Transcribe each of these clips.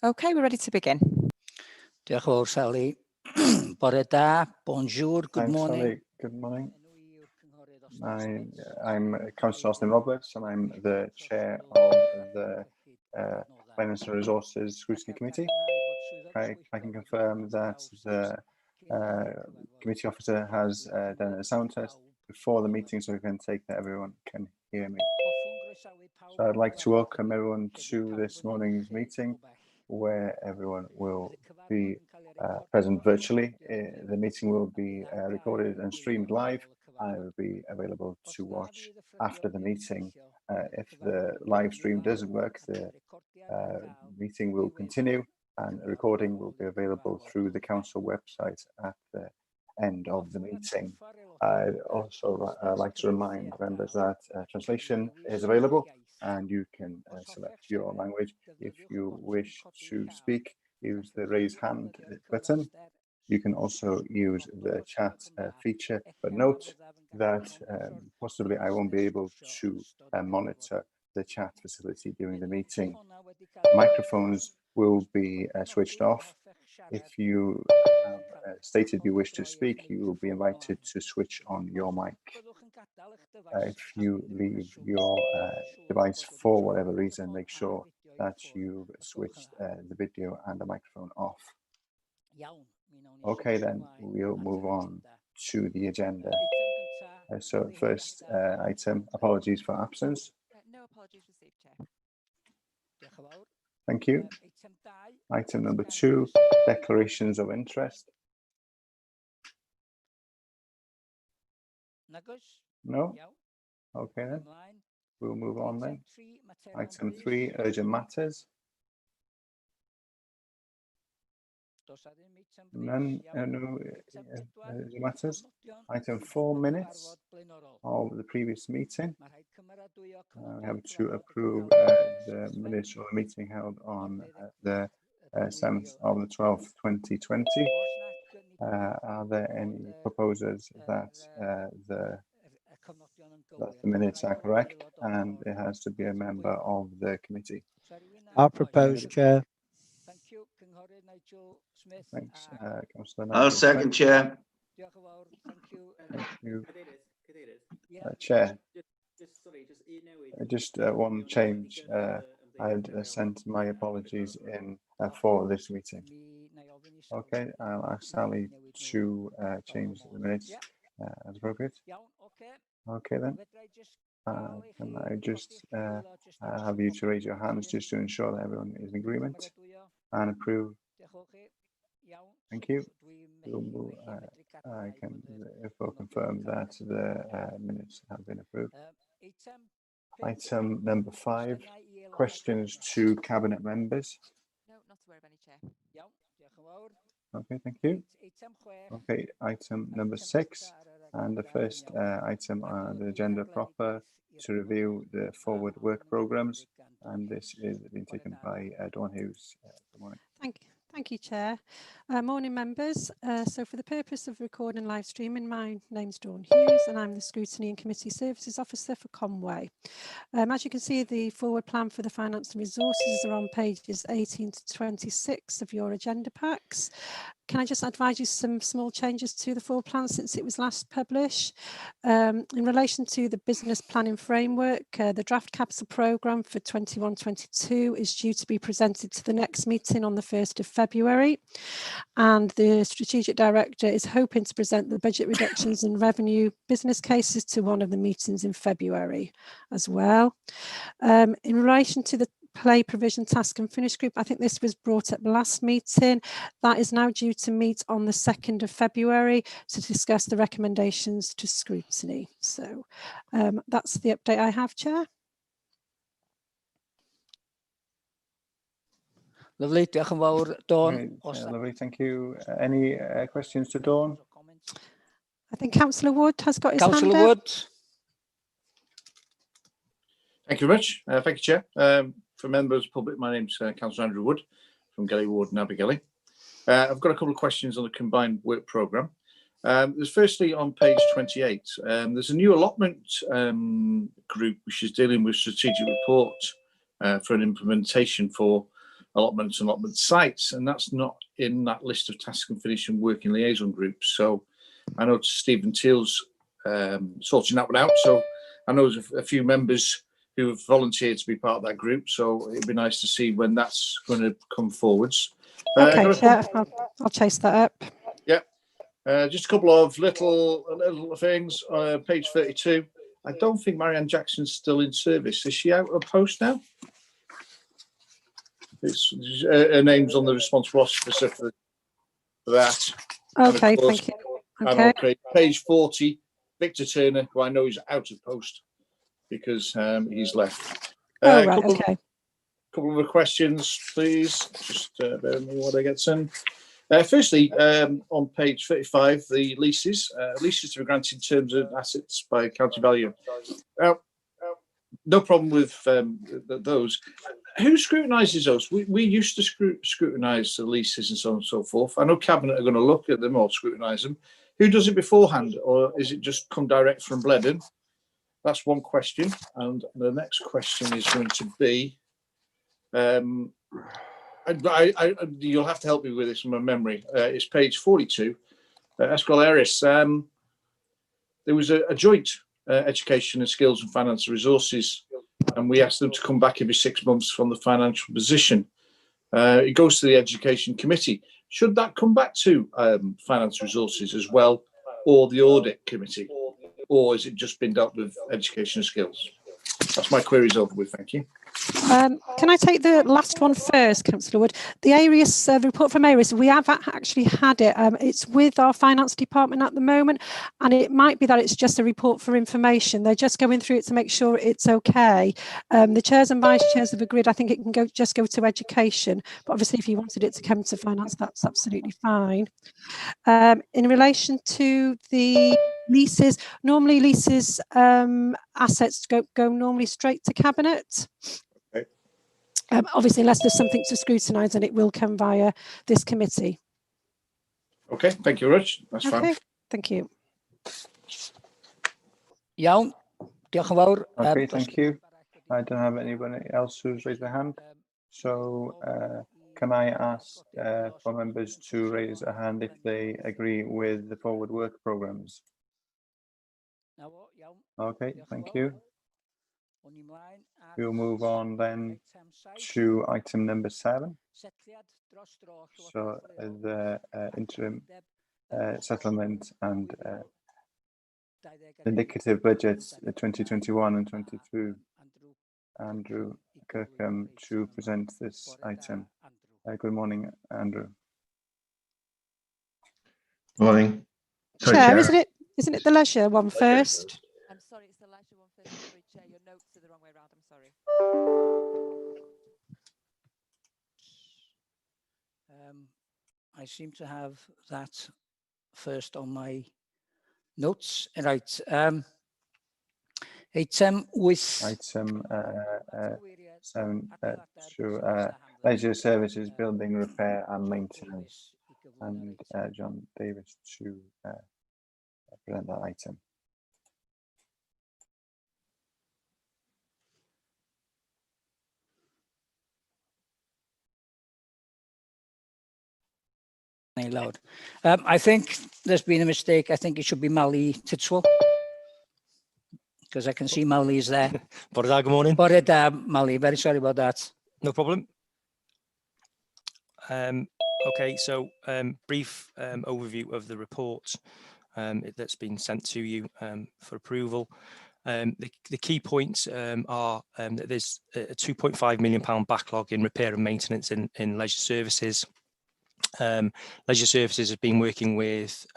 Okay, we're ready to begin. Diolch yn fawr, Sally. Bore da, bonjour, good Thanks, morning. Sally. Good morning. I'm Councillor Austin Roberts, and I'm the chair of the Finance and Resources Scrutiny Committee. I can confirm that the committee officer has done a sound test before the meeting, so we can take that everyone can hear me. So I'd like to welcome everyone to this morning's meeting, where everyone will be present virtually. The meeting will be recorded and streamed live, and it will be available to watch after the meeting. If the live stream doesn't work, the meeting will continue, and a recording will be available through the council website at the end of the meeting. I'd also like to remind members that translation is available, and you can select your language. If you wish to speak, use the raise hand button. You can also use the chat feature, but note that possibly I won't be able to monitor the chat facility during the meeting. Microphones will be switched off. If you have stated you wish to speak, you will be invited to switch on your mic. If you leave your device for whatever reason, make sure that you've switched the video and the microphone off. Okay, then we'll move on to the agenda. So first item, apologies for absence. No apologies received, Chair. Thank you. Item number 2, declarations of interest. No? Okay then. We'll move on then. Item 3, urgent matters. None, no urgent matters. Item 4, minutes of the previous meeting. We have to approve the minutes of the meeting held on the 7th of the 12th, 2020. Are there any proposers that the minutes are correct and it has to be a member of the committee? I'll propose, Chair. Thank you, Smith. Thanks, Councillor. I'll second, Chair. Thank you. Thank you. Chair, just one change. I had sent my apologies in for this meeting. Okay, I'll ask Sally to change the minutes as appropriate. Okay then. Can I just have you to raise your hands just to ensure that everyone is in agreement and approve? Thank you. I can therefore confirm that the minutes have been approved. Item number 5, questions to cabinet members. No, not aware of any, Chair. Okay, thank you. Okay, item number 6, and the first item on the agenda proper to review the forward work programs, and this is being taken by Dawn Hughes. Good morning. Thank you, Chair. Morning, members. So for the purpose of recording and live streaming, my name's Dawn Hughes and I'm the Scrutiny and Committee Services Officer for Conway. As you can see, the forward plan for the finance and resources are on pages 18 to 26 of your agenda packs. Can I just advise you some small changes to the forward plan since it was last published? In relation to the business planning framework, the draft capital programme for 21-22 is due to be presented to the next meeting on the 1st of February. And the strategic director is hoping to present the budget reductions and revenue business cases to one of the meetings in February as well. In relation to the play provision task and finish group, I think this was brought up last meeting. That is now due to meet on the 2nd of February to discuss the recommendations to scrutiny. So that's the update I have, Chair. Lovely, diolch yn fawr, Dawn. Lovely, thank you. Any questions to Dawn? I think Councillor Wood has got his hand up. Councillor Wood. Thank you very much. Thank you, Chair. For members of the public, my name's Councillor Andrew Wood from Gelly Ward and Abergelly. I've got a couple of questions on the combined work programme. There's firstly on page 28, there's a new allotment group which is dealing with strategic report for an implementation for allotments and allotment sites, and that's not in that list of task and finish and working liaison groups. So I know Stephen Teal's sorting that one out. So I know there's a few members who have volunteered to be part of that group. So it'd be nice to see when that's going to come forwards. Okay, Chair, I'll chase that up. Yeah. Just a couple of little things. Page 32. I don't think Marianne Jackson's still in service. Is she out of post now? Her name's on the responsible officer for that. Okay, thank you. Okay. Page 40, Victor Turner, who I know is out of post because he's left. Right, okay. Couple of questions, please. Just bear with me while I get some. Firstly, on page 35, the leases. Leases to be granted in terms of assets by county value. No problem with those. Who scrutinises those? We used to scrutinise the leases and so on and so forth. I know Cabinet are going to look at them or scrutinise them. Who does it beforehand, or is it just come direct from Bledon? That's one question. And the next question is going to be, you'll have to help me with this from my memory. It's page 42, Escol Eris. There was a joint education and skills and financial resources, and we asked them to come back every 6 months from the financial position. It goes to the education committee. Should that come back to finance resources as well, or the audit committee, or is it just been dealt with education and skills? That's my queries over with. Thank you. Can I take the last one first, Councillor Wood? The ARIS report from ARIS, we have actually had it. It's with our finance department at the moment, and it might be that it's just a report for information. They're just going through it to make sure it's okay. The chairs and vice chairs have agreed. I think it can just go to education, but obviously if you wanted it to come to finance, that's absolutely fine. In relation to the leases, normally leases assets go normally straight to Cabinet. Obviously, unless there's something to scrutinise, and it will come via this committee. Okay, thank you, Rich. That's fine. Thank you. Iawn, diolch yn fawr. Okay, thank you. I don't have anybody else who's raised their hand. So can I ask for members to raise a hand if they agree with the forward work programmes? Okay, thank you. We'll move on then to item number 7. So the interim settlement and indicative budgets 2021 and 22. Andrew Kirkham to present this item. Good morning, Andrew. Morning. Sorry, Chair, isn't it the leisure one first? I'm sorry, it's the leisure one first. Sorry, Chair, your notes are the wrong way around. I'm sorry. I seem to have that first on my notes. Right. Item 7 to leisure services, building repair and maintenance, and John Davis to present that item. Loud. I think there's been a mistake. I think it should be Mali Titswell, because I can see Mali is there. Good morning. Mali, very sorry about that. No problem. Okay, so brief overview of the report that's been sent to you for approval. The key points are that there's a £2.5 million backlog in repair and maintenance in leisure services. Leisure Services has been working with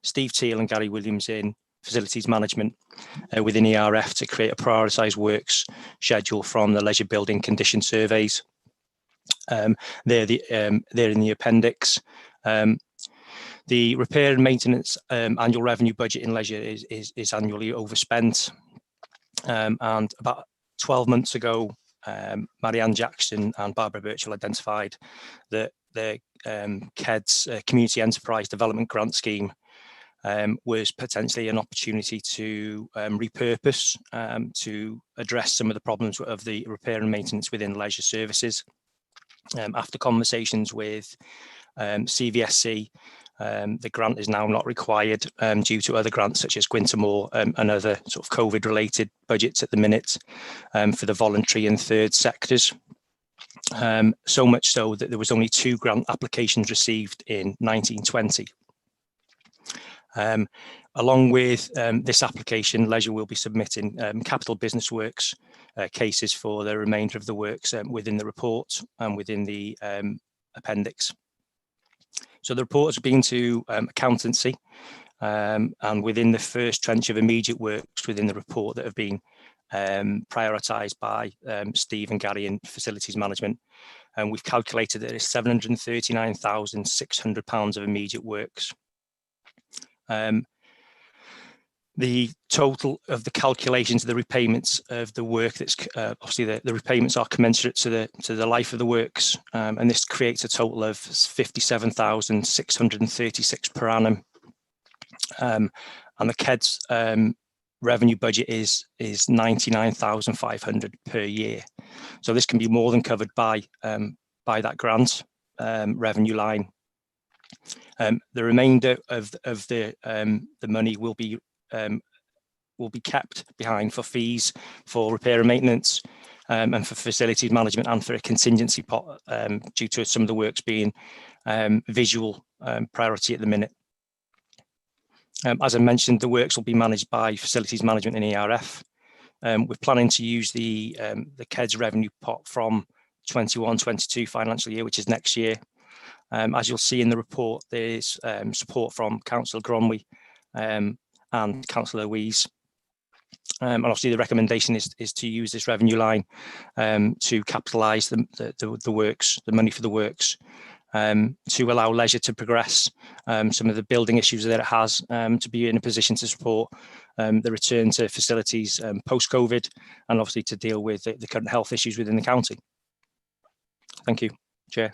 Steve Teal and Gary Williams in facilities management within ERF to create a prioritised works schedule from the leisure building condition surveys. They're in the appendix. The repair and maintenance annual revenue budget in leisure is annually overspent, and about 12 months ago, Marianne Jackson and Barbara Birchall identified that the KEDS Community Enterprise Development Grant Scheme was potentially an opportunity to repurpose to address some of the problems of the repair and maintenance within leisure services. After conversations with CVSC, the grant is now not required due to other grants such as Gwyntamore and other sort of COVID-related budgets at the minute for the voluntary and third sectors. So much so that there was only 2 grant applications received in 1920. Along with this application, Leisure will be submitting capital business works cases for the remainder of the works within the report and within the appendix. So the report has been to accountancy, and within the first trench of immediate works within the report that have been prioritised by Steve and Gary in facilities management, and we've calculated that it's £739,600 of immediate works. The total of the calculations of the repayments of the work that's obviously the repayments are commensurate to the life of the works, and this creates a total of 57,636 per annum. And the KED's revenue budget is 99,500 per year. So this can be more than covered by that grant revenue line. The remainder of the money will be kept behind for fees for repair and maintenance, and for facilities management, and for a contingency pot due to some of the works being visual priority at the minute. As I mentioned, the works will be managed by facilities management and ERF. We're planning to use the KEDS revenue pot from 21-22 financial year, which is next year. As you'll see in the report, there's support from Councillor Gronwy and Councillor Louise. And obviously the recommendation is to use this revenue line to capitalise the works, the money for the works, to allow Leisure to progress some of the building issues that it has, to be in a position to support the return to facilities post-COVID, and obviously to deal with the current health issues within the county. Thank you, Chair.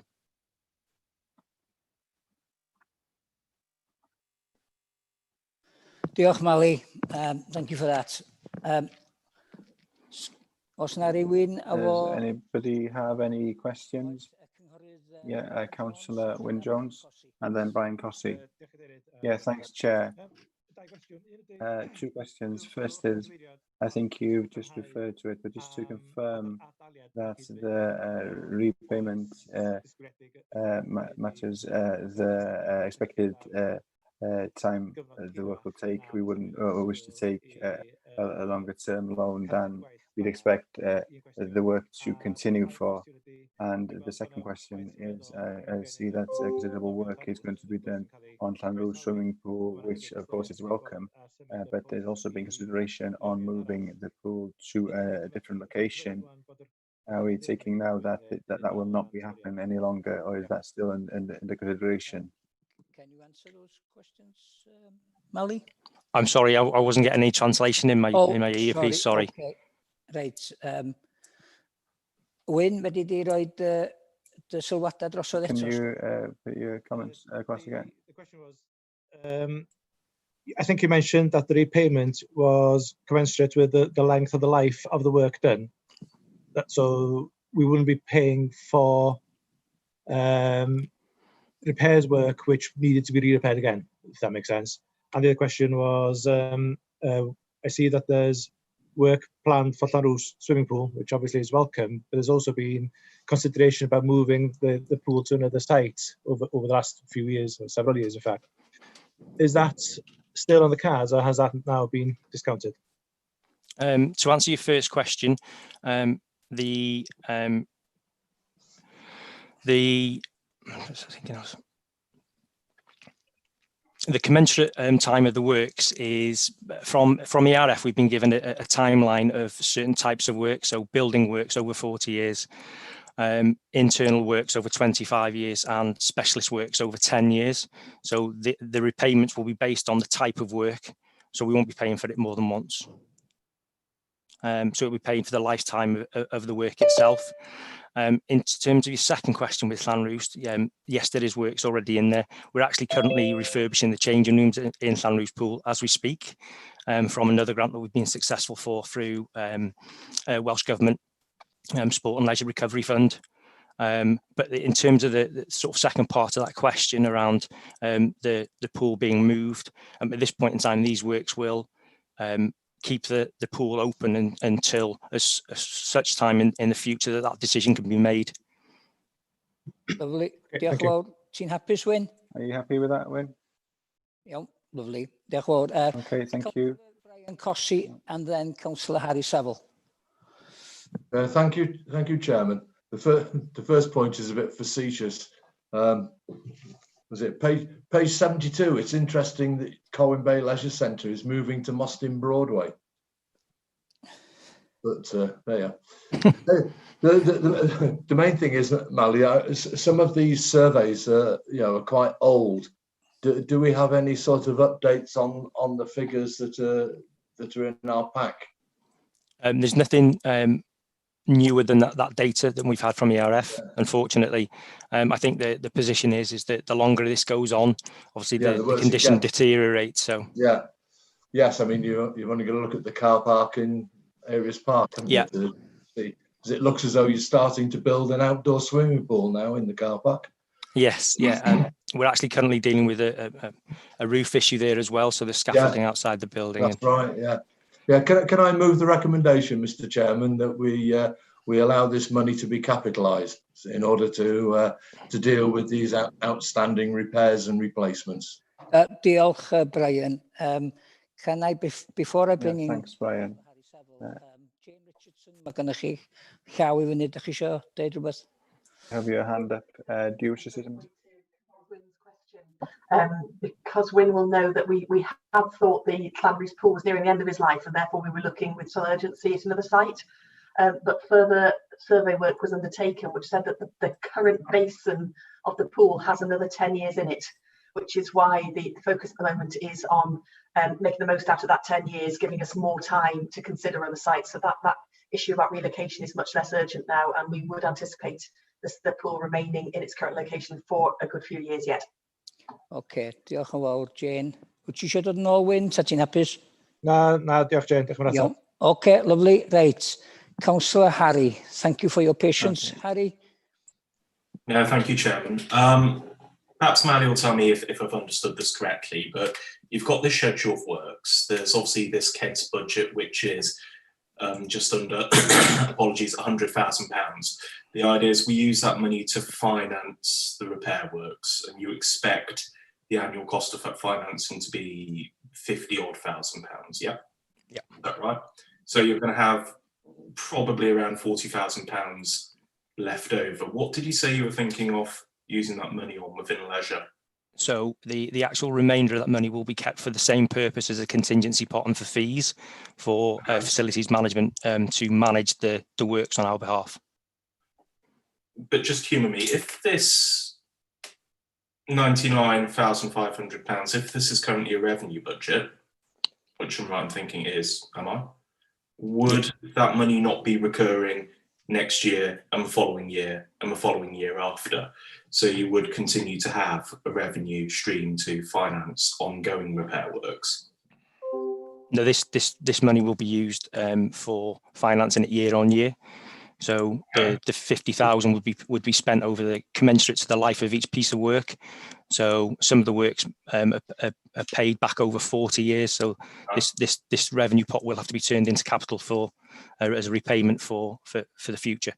Diolch, Mali. Thank you for that. Os na rywun Does anybody have any questions? Yeah, Councillor Wyn Jones and then Brian Cossey. Yeah, thanks, Chair. 2 questions. First is, I think you've just referred to it, but just to confirm that the repayment matches the expected time the work will take. We wouldn't wish to take a longer term loan than we'd expect the work to continue for. And the second question is, I see that considerable work is going to be done on Llanrwst swimming pool, which of course is welcome, but there's also been consideration on moving the pool to a different location. Are we taking now that that will not be happening any longer, or is that still in the consideration? Can you answer those questions, Mali? I'm sorry, I wasn't getting any translation in my earpiece. Sorry. Okay. Right. Wyn, wedi di roid dy sylwadau drosodd eto? Can you put your comments across again? The question was, I think you mentioned that the repayment was commensurate with the length of the life of the work done. So we wouldn't be paying for repairs work which needed to be repaired again, if that makes sense. And the other question was, I see that there's work planned for Llanrwst swimming pool, which obviously is welcome, but there's also been consideration about moving the pool to another site over the last few years, or several years in fact. Is that still on the cards, or has that now been discounted? To answer your first question, the commensurate time of the works is from ERF. We've been given a timeline of certain types of work, so building works over 40 years, internal works over 25 years, and specialist works over 10 years. So the repayments will be based on the type of work, so we won't be paying for it more than once. So we'll be paying for the lifetime of the work itself. In terms of your second question with Llanrwst, yes, there is works already in there. We're actually currently refurbishing the changing rooms in Llanrwst pool as we speak, from another grant that we've been successful for through Welsh Government Sport and Leisure Recovery Fund. But in terms of the sort of second part of that question around the pool being moved, at this point in time, these works will keep the pool open until such time in the future that decision can be made. Lovely. Okay, Diolch thank yn you. fawr. Ti'n hapus, Wyn? Are you happy with that, Wyn? Iawn, lovely. Diolch yn fawr. Okay, thank you. Brian Cossi and then Councillor Harry Saville. Thank you, Chairman. The first point is a bit facetious. Was it page 72? It's interesting that Colwyn Bay Leisure Centre is moving to Mostyn Broadway. But there you are. The main thing is that, Mally, some of these surveys are quite old. Do we have any sort of updates on the figures that are in our pack? There's nothing newer than that data that we've had from ERF, unfortunately. I think the position is that the longer this goes on, obviously the condition deteriorates. So yes, I mean you've only got to look at the car park in Areas Park, haven't you, to see, because it looks as though you're starting to build an outdoor swimming pool now in the car park. Yes, yeah. We're actually currently dealing with a roof issue there as well. So the scaffolding outside the building. That's right. Yeah. Can I move the recommendation, Mr. Chairman, that we allow this money to be capitalised in order to deal with these outstanding repairs and replacements? Diolch, Brian. Can I, before I bring in... Thanks, Brian. Jane Richardson, mae gennych chi llaw I fyny, ydych chi isio deud rhywbeth? Have your hand up. Do you wish to say something? Because Wyn will know that we have thought the Clanbrys pool was nearing the end of his life, and therefore we were looking with some urgency at another site. But further survey work was undertaken, which said that the current basin of the pool has another 10 years in it, which is why the focus at the moment is on making the most out of that 10 years, giving us more time to consider other sites. So that issue about relocation is much less urgent now, and we would anticipate the pool remaining in its current location for a good few years yet. OK, diolch yn fawr, Jane. Wyt ti eisiau dod yn ôl, Wyn? Ta ti'n hapus? Na, diolch, Jane. Diolch yn fawr. OK, lovely. Right. Councillor Harry, thank you for your patience. Okay. Harry? No, thank you, Chairman. Perhaps Mally will tell me if I've understood this correctly, but you've got this schedule of works. There's obviously this KEDS budget, which is just under, apologies, £100,000. The idea is we use that money to finance the repair works, and you expect the annual cost of that financing to be £50,000 odd. Yeah? Yeah. Is that right? So you're going to have probably around £40,000 left over. What did you say you were thinking of using that money on within leisure? So the actual remainder of that money will be kept for the same purpose as a contingency pot and for fees for facilities management to manage the works on our behalf. But just humour me, if this £99,500, if this is currently a revenue budget, which I'm right in thinking it is, am I? Would that money not be recurring next year and the following year and the following year after? So you would continue to have a revenue stream to finance ongoing repair works? No, this money will be used for financing it year on year. So the 50,000 would be spent over the commensurate to the life of each piece of work. So some of the works are paid back over 40 years. So this revenue pot will have to be turned into capital for as a repayment for the future.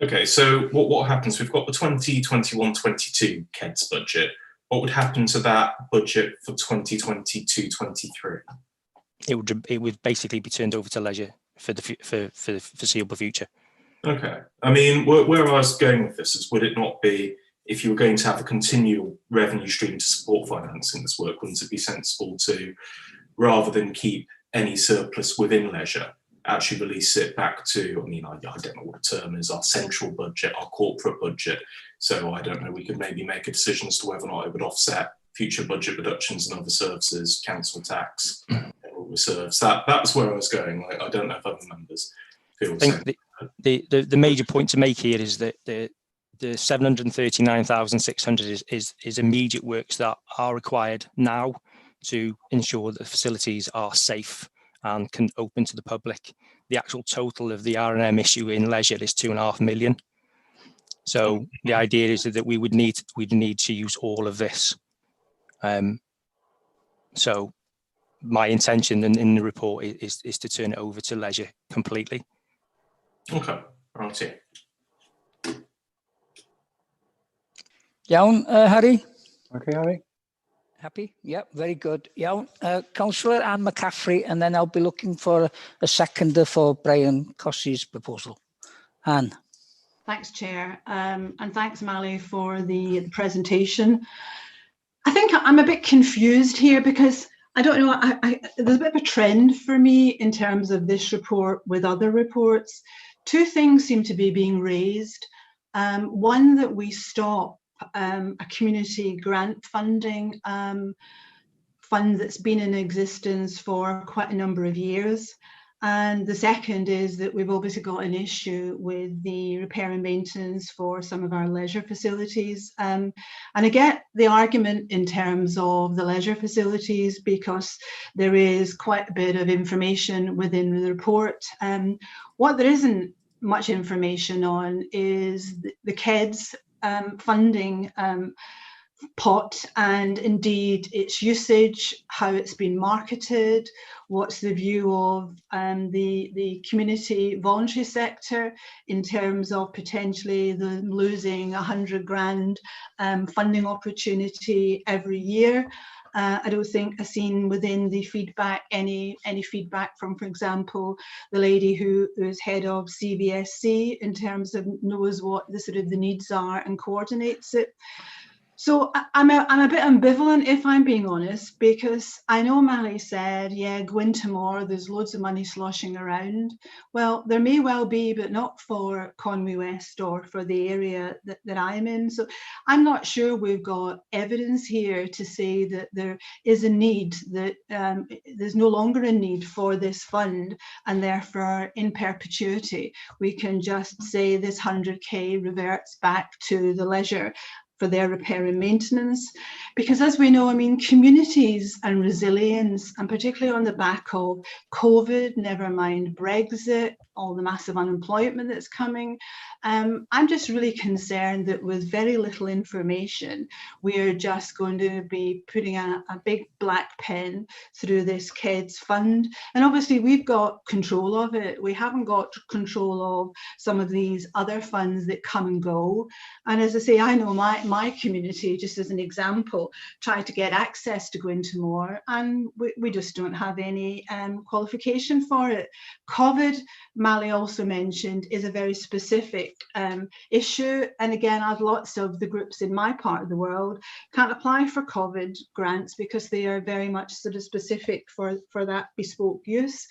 Okay, so what happens? We've got the 2021-22 KEDS budget. What would happen to that budget for 2022-23? It would basically be turned over to leisure for the foreseeable future. Okay, I mean, where I was going with this is, would it not be, if you were going to have a continual revenue stream to support financing this work, wouldn't it be sensible to, rather than keep any surplus within leisure, actually release it back to, I mean, I don't know what the term is, our central budget, our corporate budget. So I don't know, we could maybe make a decision as to whether or not it would offset future budget reductions in other services, council tax, reserves. That was where I was going. I don't know if other members feel the same. The major point to make here is that the 739,600 is immediate works that are required now to ensure that the facilities are safe and can open to the public. The actual total of the R&M issue in leisure is 2.5 million. So the idea is that we'd need to use all of this. So my intention in the report is to turn it over to leisure completely. Okay, right. Yeah. Iawn, Harry? Okay, Harry? Happy? Yep, very good. Iawn. Councillor Anne McCaffrey, and then I'll be looking for a seconder for Brian Cossey's proposal. Anne. Thanks, Chair, and thanks, Mally, for the presentation. I think I'm a bit confused here because I don't know, there's a bit of a trend for me in terms of this report with other reports. Two things seem to be being raised. One, that we stop a community grant funding fund that's been in existence for quite a number of years. And the second is that we've obviously got an issue with the repair and maintenance for some of our leisure facilities. And I get the argument in terms of the leisure facilities because there is quite a bit of information within the report. What there isn't much information on is the KEDS funding pot, and indeed its usage, how it's been marketed, what's the view of the community voluntary sector in terms of potentially them losing 100 grand funding opportunity every year. I don't think I've seen within the feedback any feedback from, for example, the lady who is head of CVSC in terms of knows what the sort of the needs are and coordinates it. So I'm a bit ambivalent, if I'm being honest, because I know Mally said, yeah, go into more, there's loads of money sloshing around. Well, there may well be, but not for Conwy West or for the area that I'm in. So I'm not sure we've got evidence here to say that there is a need, that there's no longer a need for this fund, and therefore in perpetuity, we can just say this 100k reverts back to the leisure for their repair and maintenance. Because as we know, I mean, communities and resilience, and particularly on the back of COVID, never mind Brexit, all the massive unemployment that's coming, I'm just really concerned that with very little information, we're just going to be putting a big black pen through this KEDS fund. And obviously we've got control of it. We haven't got control of some of these other funds that come and go. And as I say, I know my community, just as an example, tried to get access to go into more, and we just don't have any qualification for it. COVID, Mally also mentioned, is a very specific issue. And again, I've lots of the groups in my part of the world can't apply for COVID grants because they are very much sort of specific for that bespoke use.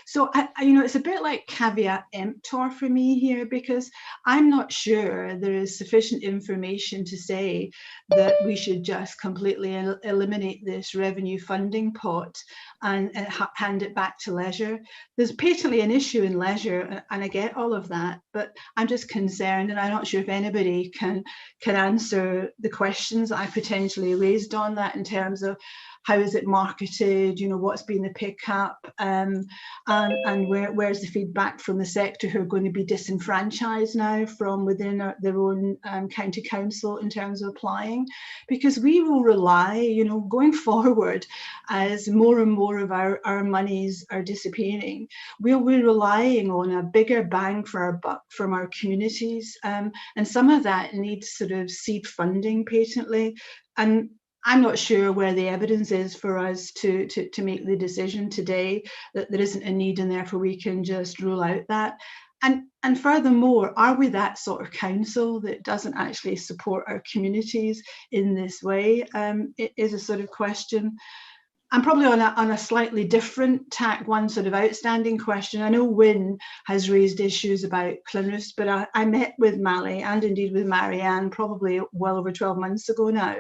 So, you know, it's a bit like caveat emptor for me here, because I'm not sure there is sufficient information to say that we should just completely eliminate this revenue funding pot and hand it back to leisure. There's patently an issue in leisure, and I get all of that, but I'm just concerned, and I'm not sure if anybody can answer the questions I potentially raised on that in terms of how is it marketed, you know, what's been the pickup, and where's the feedback from the sector who are going to be disenfranchised now from within their own county council in terms of applying. Because we will rely, you know, going forward, as more and more of our monies are disappearing, we'll be relying on a bigger bang for our buck from our communities, and some of that needs sort of seed funding patently. And I'm not sure where the evidence is for us to make the decision today that there isn't a need, and therefore we can just rule out that. And furthermore, are we that sort of council that doesn't actually support our communities in this way? It is a sort of question. I'm probably on a slightly different tack, one sort of outstanding question. I know Wynne has raised issues about Clynrus, but I met with Mally and indeed with Marianne probably well over 12 months ago now.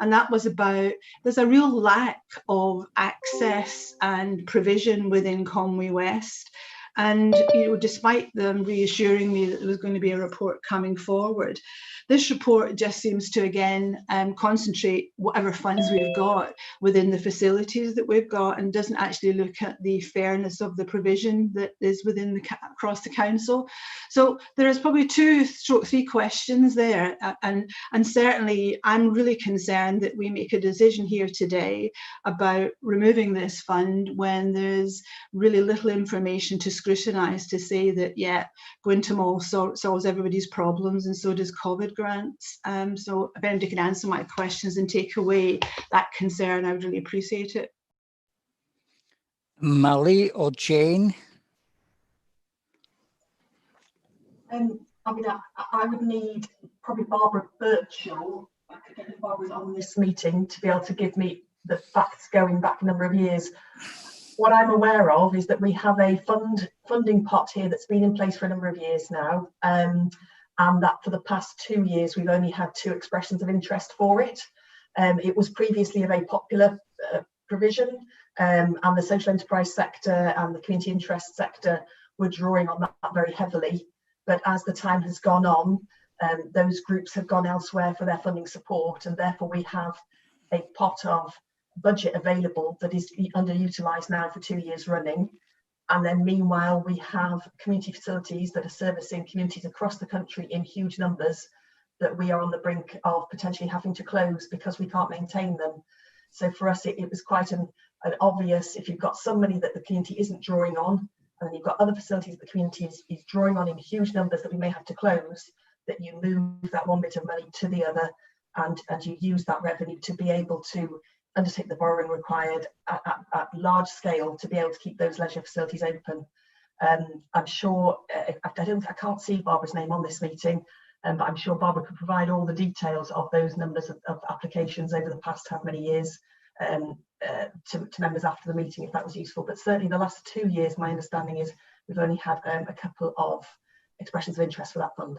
And that was about, there's a real lack of access and provision within Conwy West. And despite them reassuring me that there was going to be a report coming forward, this report just seems to again concentrate whatever funds we've got within the facilities that we've got, and doesn't actually look at the fairness of the provision that is within the across the council. So there is probably 2-3 questions there, and certainly I'm really concerned that we make a decision here today about removing this fund when there's really little information to scrutinise to say that, yeah, going to mall solves everybody's problems, and so does COVID grants. So if anybody can answer my questions and take away that concern, I would really appreciate it. Molly or Jane? I mean, I would need probably Barbara Birchall, I don't know if Barbara's on this meeting, to be able to give me the facts going back a number of years. What I'm aware of is that we have a funding pot here that's been in place for a number of years now, and that for the past 2 years we've only had 2 expressions of interest for it. It was previously a very popular provision, and the social enterprise sector and the community interest sector were drawing on that very heavily. But as the time has gone on, those groups have gone elsewhere for their funding support, and therefore we have a pot of budget available that is underutilised now for 2 years running. And then meanwhile, we have community facilities that are servicing communities across the country in huge numbers that we are on the brink of potentially having to close because we can't maintain them. So for us, it was quite an obvious, if you've got some money that the community isn't drawing on, and then you've got other facilities that the community is drawing on in huge numbers that we may have to close, that you move that one bit of money to the other, and you use that revenue to be able to undertake the borrowing required at large scale to be able to keep those leisure facilities open. I'm sure, I can't see Barbara's name on this meeting, but I'm sure Barbara could provide all the details of those numbers of applications over the past how many years to members after the meeting, if that was useful. But certainly the last 2 years, my understanding is we've only had a couple of expressions of interest for that fund.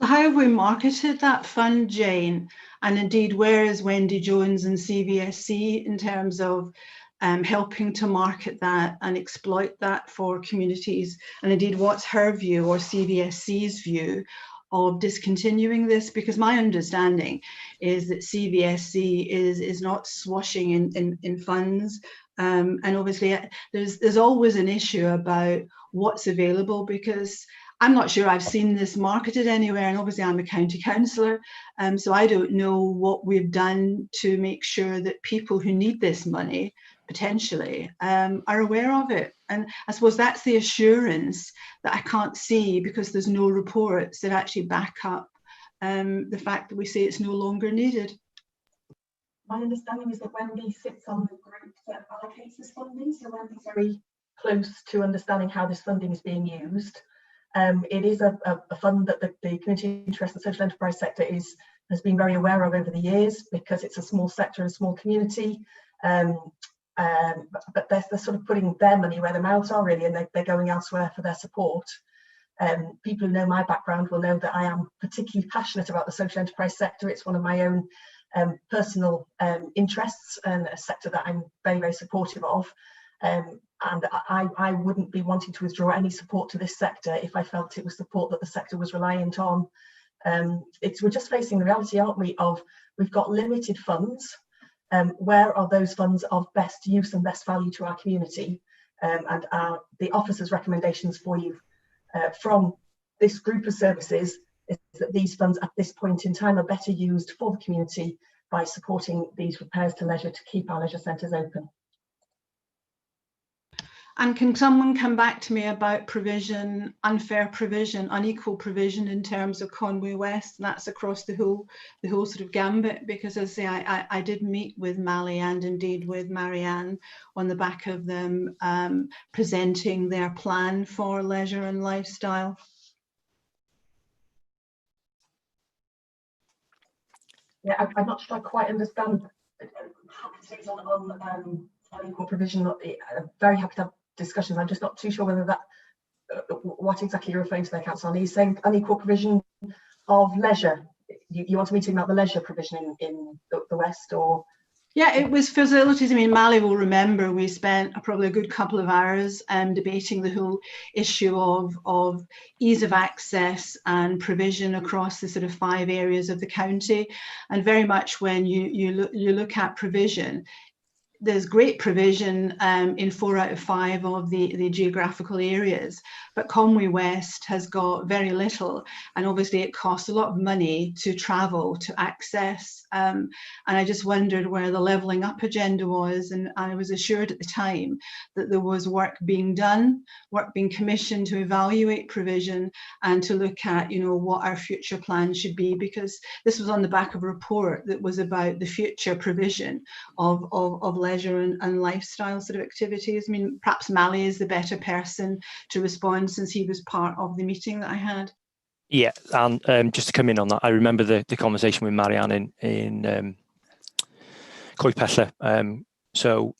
So how have we marketed that fund, Jane? And indeed, where is Wendy Jones and CVSC in terms of helping to market that and exploit that for communities? And indeed, what's her view or CVSC's view of discontinuing this? Because my understanding is that CVSC is not swashing in funds. And obviously, there's always an issue about what's available, because I'm not sure I've seen this marketed anywhere, and obviously I'm a county councillor, so I don't know what we've done to make sure that people who need this money potentially are aware of it. And I suppose that's the assurance that I can't see, because there's no reports that actually back up the fact that we say it's no longer needed. My understanding is that Wendy sits on the group that allocates this funding, so Wendy's very close to understanding how this funding is being used. It is a fund that the community interest and social enterprise sector has been very aware of over the years, because it's a small sector and a small community. But they're sort of putting their money where their mouths are, really, and they're going elsewhere for their support. People who know my background will know that I am particularly passionate about the social enterprise sector. It's one of my own personal interests, and a sector that I'm very, very supportive of. And I wouldn't be wanting to withdraw any support to this sector if I felt it was support that the sector was reliant on. We're just facing the reality, aren't we, of we've got limited funds. Where are those funds of best use and best value to our community? And the officer's recommendations for you from this group of services is that these funds at this point in time are better used for the community by supporting these repairs to leisure to keep our leisure centres open. And can someone come back to me about provision, unfair provision, unequal provision in terms of Conway West? And that's across the whole sort of gambit, because as I say, I did meet with Mally and indeed with Marianne on the back of them presenting their plan for leisure and lifestyle. Yeah, I'm not sure I quite understand. Happy to on unequal provision. Very happy to have discussions. I'm just not too sure whether that what exactly you're referring to there, Councillor. Are you saying unequal provision of leisure? You want a meeting about the leisure provision in the West, or Yeah, it was facilities. I mean, Mally will remember we spent probably a good couple of hours debating the whole issue of ease of access and provision across the sort of 5 areas of the county. And very much when you look at provision, there's great provision in 4 out of 5 of the geographical areas, but Conway West has got very little, and obviously it costs a lot of money to travel, to access, and I just wondered where the levelling up agenda was, and I was assured at the time that there was work being done, work being commissioned to evaluate provision and to look at, you know, what our future plans should be, because this was on the back of a report that was about the future provision of leisure and lifestyle sort of activities. I mean, perhaps Mally is the better person to respond since he was part of the meeting that I had. Yeah, and just to come in on that, I remember the conversation with Marianne in Coipella. So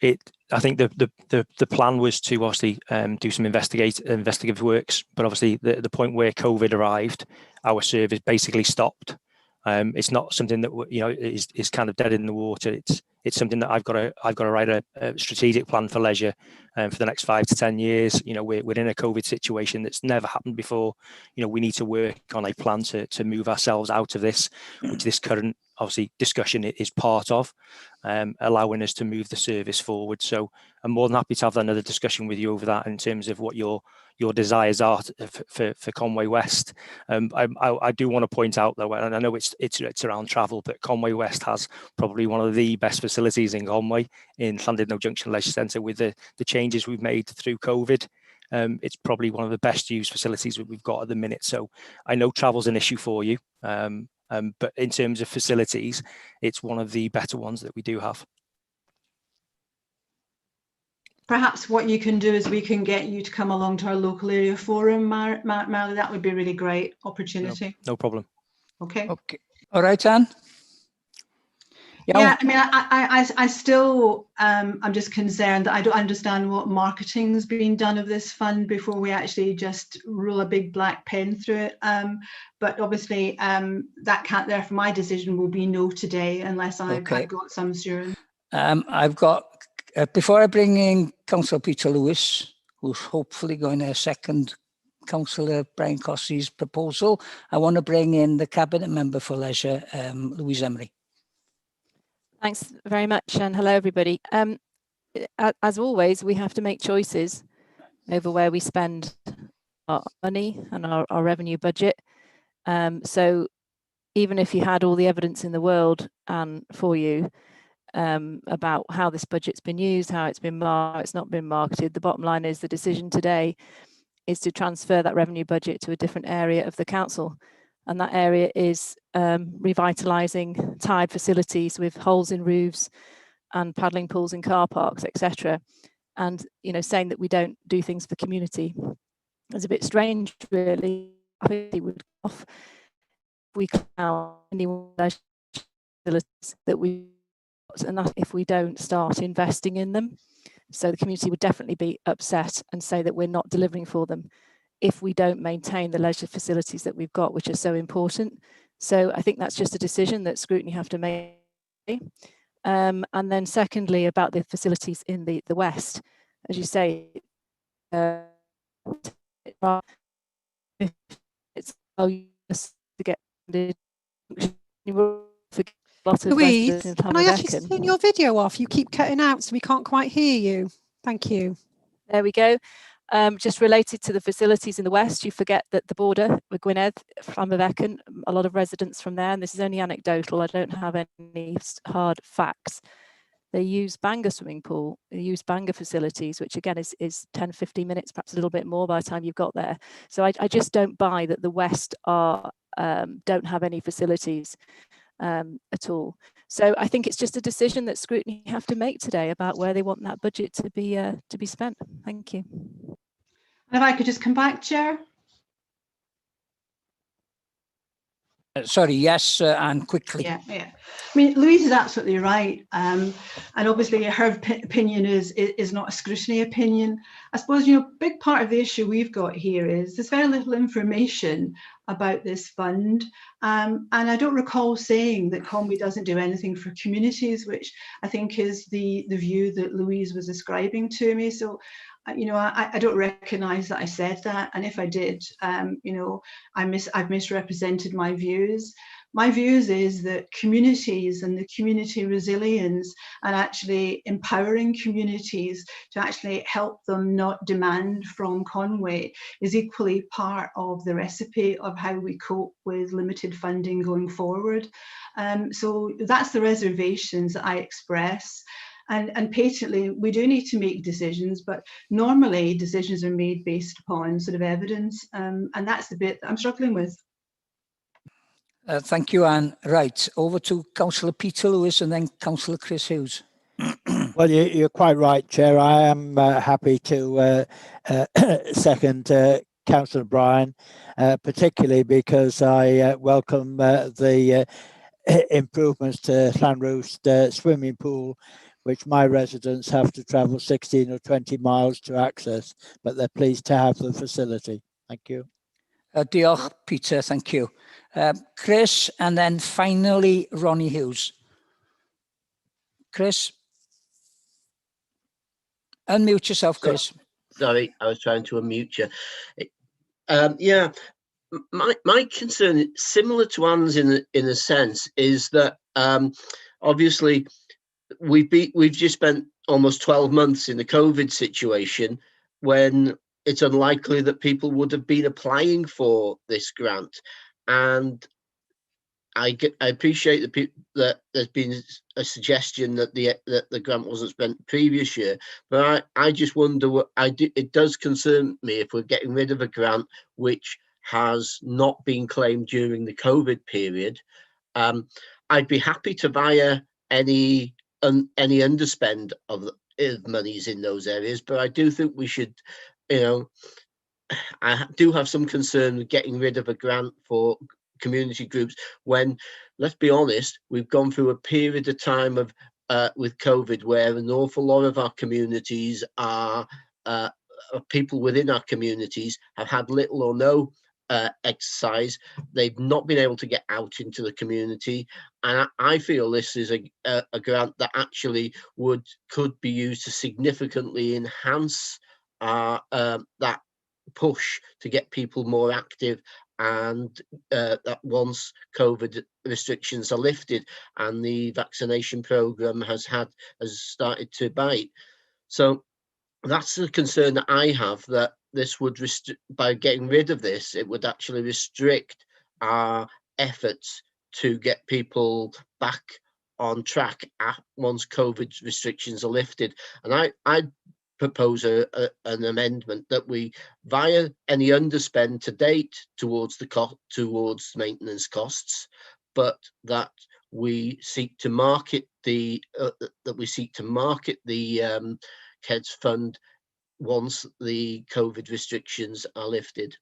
I think the plan was to obviously do some investigative works, but obviously the point where COVID arrived, our service basically stopped. It's not something that, you know, is kind of dead in the water. It's something that I've got to write a strategic plan for leisure for the next 5 to 10 years. You know, we're in a COVID situation that's never happened before. You know, we need to work on a plan to move ourselves out of this, which this current obviously discussion is part of, allowing us to move the service forward. So I'm more than happy to have another discussion with you over that in terms of what your desires are for Conway West. I do want to point out though, and I know it's around travel, but Conway West has probably one of the best facilities in Conway, in Llandudno Junction Leisure Centre, with the changes we've made through COVID. It's probably one of the best used facilities that we've got at the minute. So I know travel's an issue for you, but in terms of facilities, it's one of the better ones that we do have. Perhaps what you can do is we can get you to come along to our local area forum, Mally. That would be a really great opportunity. No problem. Okay. Okay. All right, Anne. Yeah, I mean, I still, I'm just concerned that I don't understand what marketing's being done of this fund before we actually just rule a big black pen through it. But obviously, that can't, therefore my decision will be no today unless I've got some assurance. I've got, before I bring in Councillor Peter Lewis, who's hopefully going to second Councillor Brian Cossey's proposal, I want to bring in the Cabinet Member for Leisure, Louise Emery. Thanks very much, and hello everybody. As always, we have to make choices over where we spend our money and our revenue budget. So even if you had all the evidence in the world for you about how this budget's been used, how it's not been marketed, the bottom line is the decision today is to transfer that revenue budget to a different area of the council. And that area is revitalising tired facilities with holes in roofs and paddling pools in car parks, etc. And, you know, saying that we don't do things for the community is a bit strange, really. I think it would off we count any facilities that we got, and that if we don't start investing in them. So the community would definitely be upset and say that we're not delivering for them if we don't maintain the leisure facilities that we've got, which are so important. So I think that's just a decision that Scrutiny have to make. And then secondly, about the facilities in the West, as you say, it's to get Louise, can I ask you to turn your video off? You keep cutting out, so we can't quite hear you. Thank you. There we go. Just related to the facilities in the West, you forget that the border with Gwynedd, Llanfairpwllgwynedd, a lot of residents from there, and this is only anecdotal, I don't have any hard facts. They use Bangor swimming pool, they use Bangor facilities, which again is 10, 15 minutes, perhaps a little bit more by the time you've got there. So I just don't buy that the West don't have any facilities at all. So I think it's just a decision that Scrutiny have to make today about where they want that budget to be spent. Thank you. And if I could just come back, Chair. Sorry, yes, and quickly. Yeah. I mean, Louise is absolutely right, and obviously her opinion is not a Scrutiny opinion. I suppose, you know, a big part of the issue we've got here is there's very little information about this fund. And I don't recall saying that Conway doesn't do anything for communities, which I think is the view that Louise was ascribing to me. So, you know, I don't recognise that I said that. And if I did, you know, I've misrepresented my views. My views is that communities and the community resilience and actually empowering communities to actually help them not demand from Conway is equally part of the recipe of how we cope with limited funding going forward. So that's the reservations that I express. And patently, we do need to make decisions, but normally decisions are made based upon sort of evidence. And that's the bit that I'm struggling with. Thank you, Anne. Right, over to Councillor Peter Lewis and then Councillor Chris Hughes. Well, you're quite right, Chair. I am happy to second Councillor Bryan, particularly because I welcome the improvements to Llanrwst swimming pool, which my residents have to travel 16 or 20 miles to access, but they're pleased to have the facility. Thank you. Diolch, Peter, thank you. Chris, and then finally, Ronnie Hughes. Chris? Unmute yourself, Chris. Sorry, I was trying to unmute you. Yeah, my concern, similar to Anne's in a sense, is that obviously we've just spent almost 12 months in the COVID situation when it's unlikely that people would have been applying for this grant. And I appreciate that there's been a suggestion that the grant wasn't spent previous year, but I just wonder it does concern me if we're getting rid of a grant which has not been claimed during the COVID period. I'd be happy to via any underspend of monies in those areas, but I do think we should, you know, I do have some concern with getting rid of a grant for community groups when, let's be honest, we've gone through a period of time of with COVID where an awful lot of our communities are people within our communities have had little or no exercise. They've not been able to get out into the community, and I feel this is a grant that actually could be used to significantly enhance that push to get people more active, and that once COVID restrictions are lifted and the vaccination program has started to bite. So that's the concern that I have, that this would by getting rid of this, it would actually restrict our efforts to get people back on track once COVID restrictions are lifted. And I propose an amendment that we, via any underspend to date towards towards maintenance costs, but that we seek to market the KEDS fund once the COVID restrictions are lifted.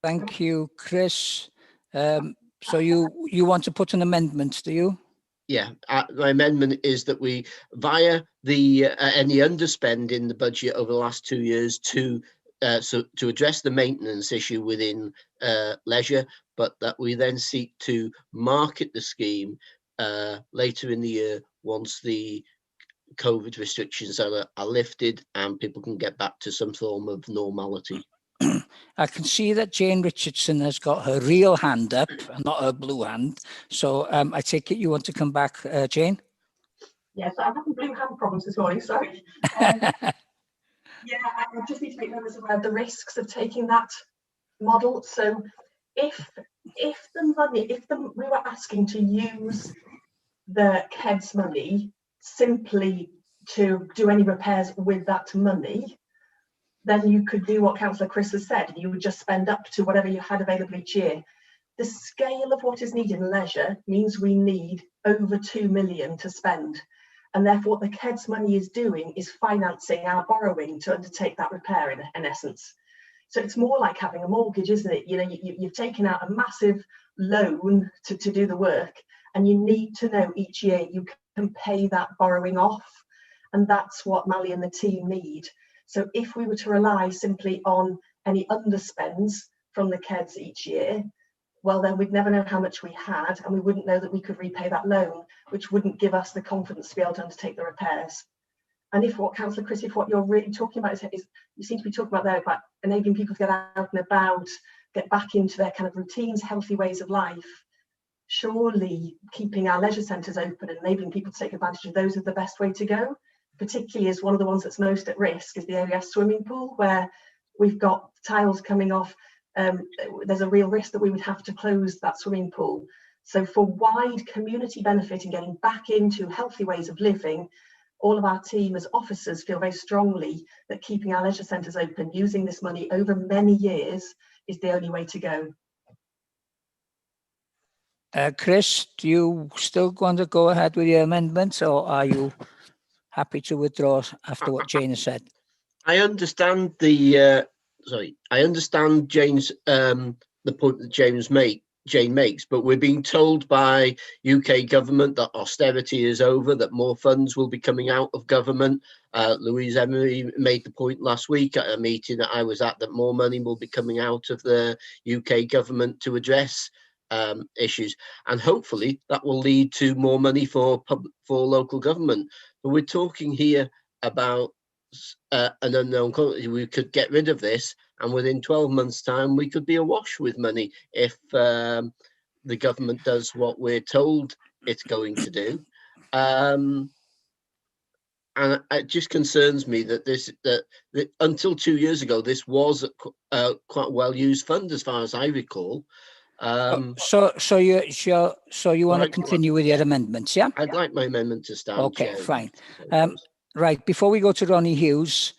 Thank you, Chris. So you want to put an amendment, do you? Yeah, my amendment is that we, via the any underspend in the budget over the last 2 years, to address the maintenance issue within leisure, but that we then seek to market the scheme later in the year once the COVID restrictions are lifted and people can get back to some form of normality. I can see that Jane Richardson has got her real hand up, not her blue hand. So I take it you want to come back, Jane? Yes, I'm having blue hand problems this morning, sorry. Yeah, I just need to make members aware of the risks of taking that model. So if we were asking to use the KEDS money simply to do any repairs with that money, then you could do what Councillor Chris has said, and you would just spend up to whatever you had available each year. The scale of what is needed in leisure means we need over 2 million to spend. And therefore what the KEDS money is doing is financing our borrowing to undertake that repair in essence. So it's more like having a mortgage, isn't it? You know, you've taken out a massive loan to do the work, and you need to know each year you can pay that borrowing off. And that's what Mally and the team need. So if we were to rely simply on any underspends from the KEDs each year, well, then we'd never know how much we had, and we wouldn't know that we could repay that loan, which wouldn't give us the confidence to be able to undertake the repairs. And if what, Councillor Chris, if what you're really talking about is you seem to be talking about there about enabling people to get out and about, get back into their kind of routines, healthy ways of life, surely keeping our leisure centres open and enabling people to take advantage of those is the best way to go, particularly as one of the ones that's most at risk is the AES swimming pool, where we've got tiles coming off. There's a real risk that we would have to close that swimming pool. So for wide community benefit and getting back into healthy ways of living, all of our team as officers feel very strongly that keeping our leisure centres open, using this money over many years is the only way to go. Chris, do you still want to go ahead with your amendments, or are you happy to withdraw after what Jane has said? I understand the I understand Jane's the point that Jane makes, but we're being told by UK government that austerity is over, that more funds will be coming out of government. Louise Emery made the point last week at a meeting that I was at that more money will be coming out of the UK government to address issues, and hopefully that will lead to more money for local government. But we're talking here about an unknown quantity. We could get rid of this, and within 12 months' time, we could be awash with money if the government does what we're told it's going to do. And it just concerns me that that until 2 years ago, this was quite a well-used fund, as far as I recall. So you want to continue with your amendments, yeah? I'd like my amendment to stand. Okay, Chair. fine. Right, before we go to Ronnie Hughes,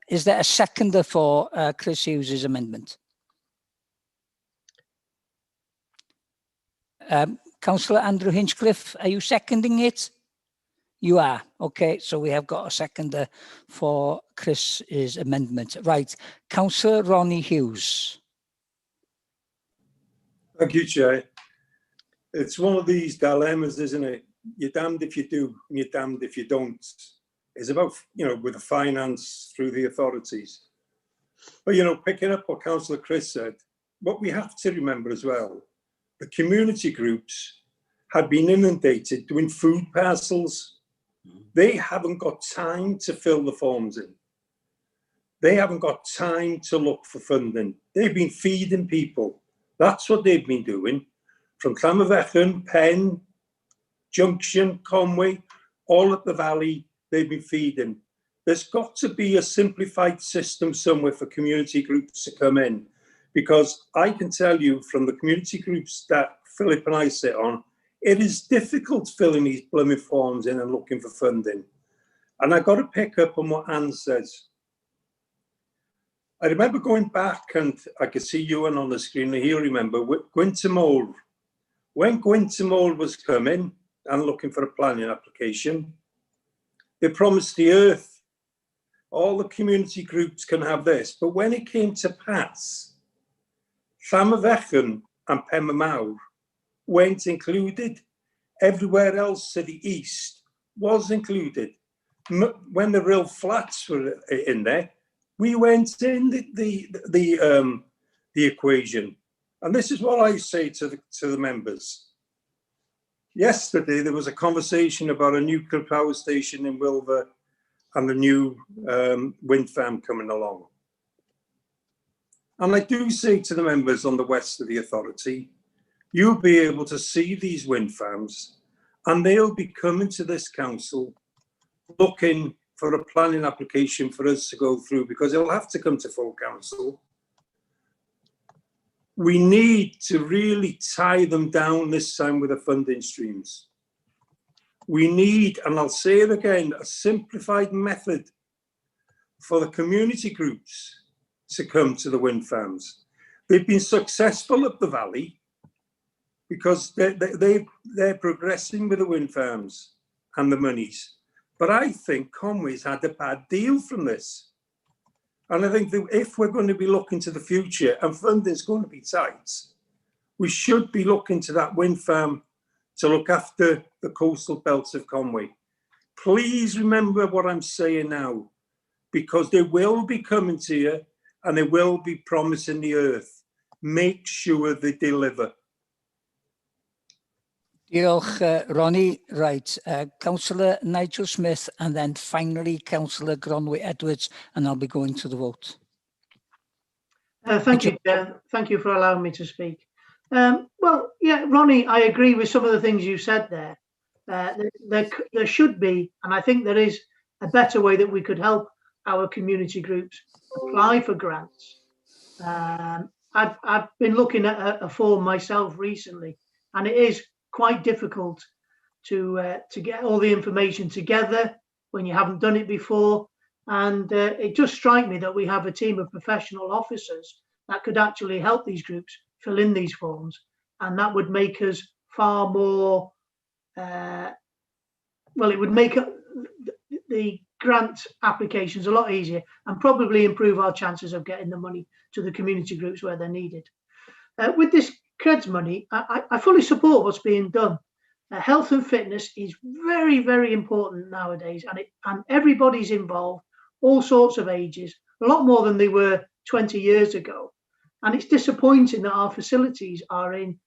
is there a seconder for Chris Hughes's amendment? Councillor Andrew Hinchcliffe, are you seconding it? You are. Okay, so we have got a seconder for Chris's amendment. Right, Councillor Ronnie Hughes. Thank you, Chair. It's one of these dilemmas, isn't it? You're damned if you do, and you're damned if you don't. It's about, with the finance through the authorities. But, picking up what Councillor Chris said, what we have to remember as well, the community groups had been inundated doing food parcels. They haven't got time to fill the forms in. They haven't got time to look for funding. They've been feeding people. That's what they've been doing. From Llanfyddin, Penn, Junction, Conway, all up the valley, they've been feeding. There's got to be a simplified system somewhere for community groups to come in, because I can tell you from the community groups that Philip and I sit on, it is difficult filling these blooming forms in and looking for funding. And I got to pick up on what Anne says. I remember going back, and I could see Ewan on the screen, and he'll remember Gwyntamole. When Gwyntamole was coming and looking for a planning application, they promised the earth. All the community groups can have this. But when it came to pass, Llanfyddin and Penmawr weren't included. Everywhere else to the east was included. When the real flats were in there, we went in the equation. And this is what I say to the members. Yesterday, there was a conversation about a nuclear power station in Wilver and the new wind farm coming along. And I do say to the members on the west of the authority, you'll be able to see these wind farms, and they'll be coming to this council looking for a planning application for us to go through, because it'll have to come to full council. We need to really tie them down this time with the funding streams. We need, and I'll say it again, a simplified method for the community groups to come to the wind farms. They've been successful up the valley because they're progressing with the wind farms and the monies. But I think Conway's had a bad deal from this. And I think that if we're going to be looking to the future and funding's going to be tight, we should be looking to that wind farm to look after the coastal belts of Conway. Please remember what I'm saying now. because they will be coming to you and they will be promising the earth. Make sure they deliver. Diolch, Ronnie. Right, Councillor Nigel Smith, and then finally Councillor Gronwy Edwards, and I'll be going to the vote. Thank you, Chair. Thank you for allowing me to speak. Well, yeah, Ronnie, I agree with some of the things you said there. There should be, and I think there is, a better way that we could help our community groups apply for grants. I've been looking at a form myself recently, and it is quite difficult to get all the information together when you haven't done it before. And it just strikes me that we have a team of professional officers that could actually help these groups fill in these forms, and that would make us far more, well, it would make the grant applications a lot easier and probably improve our chances of getting the money to the community groups where they're needed. With this CREDS money, I fully support what's being done. Health and fitness is very, very important nowadays, and everybody's involved, all sorts of ages, a lot more than they were 20 years ago. And it's disappointing that our facilities are in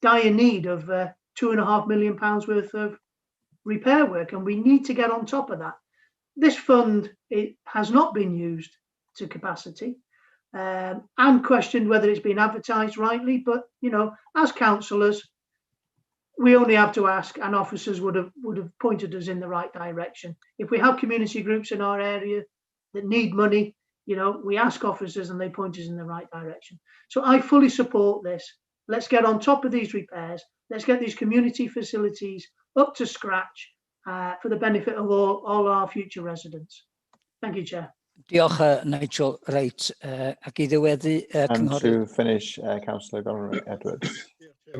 dire need of £2.5 million worth of repair work, and we need to get on top of that. This fund, it has not been used to capacity, and questioned whether it's been advertised rightly. But, you know, as councillors, we only have to ask, and officers would have pointed us in the right direction. If we have community groups in our area that need money, you know, we ask officers and they point us in the right direction. So I fully support this. Let's get on top of these repairs. Let's get these community facilities up to scratch for the benefit of all our future residents. Thank you, Chair. Diolch, Nigel. Right, ac I ddiweddu... And to finish, Councillor Gronwy Edwards. I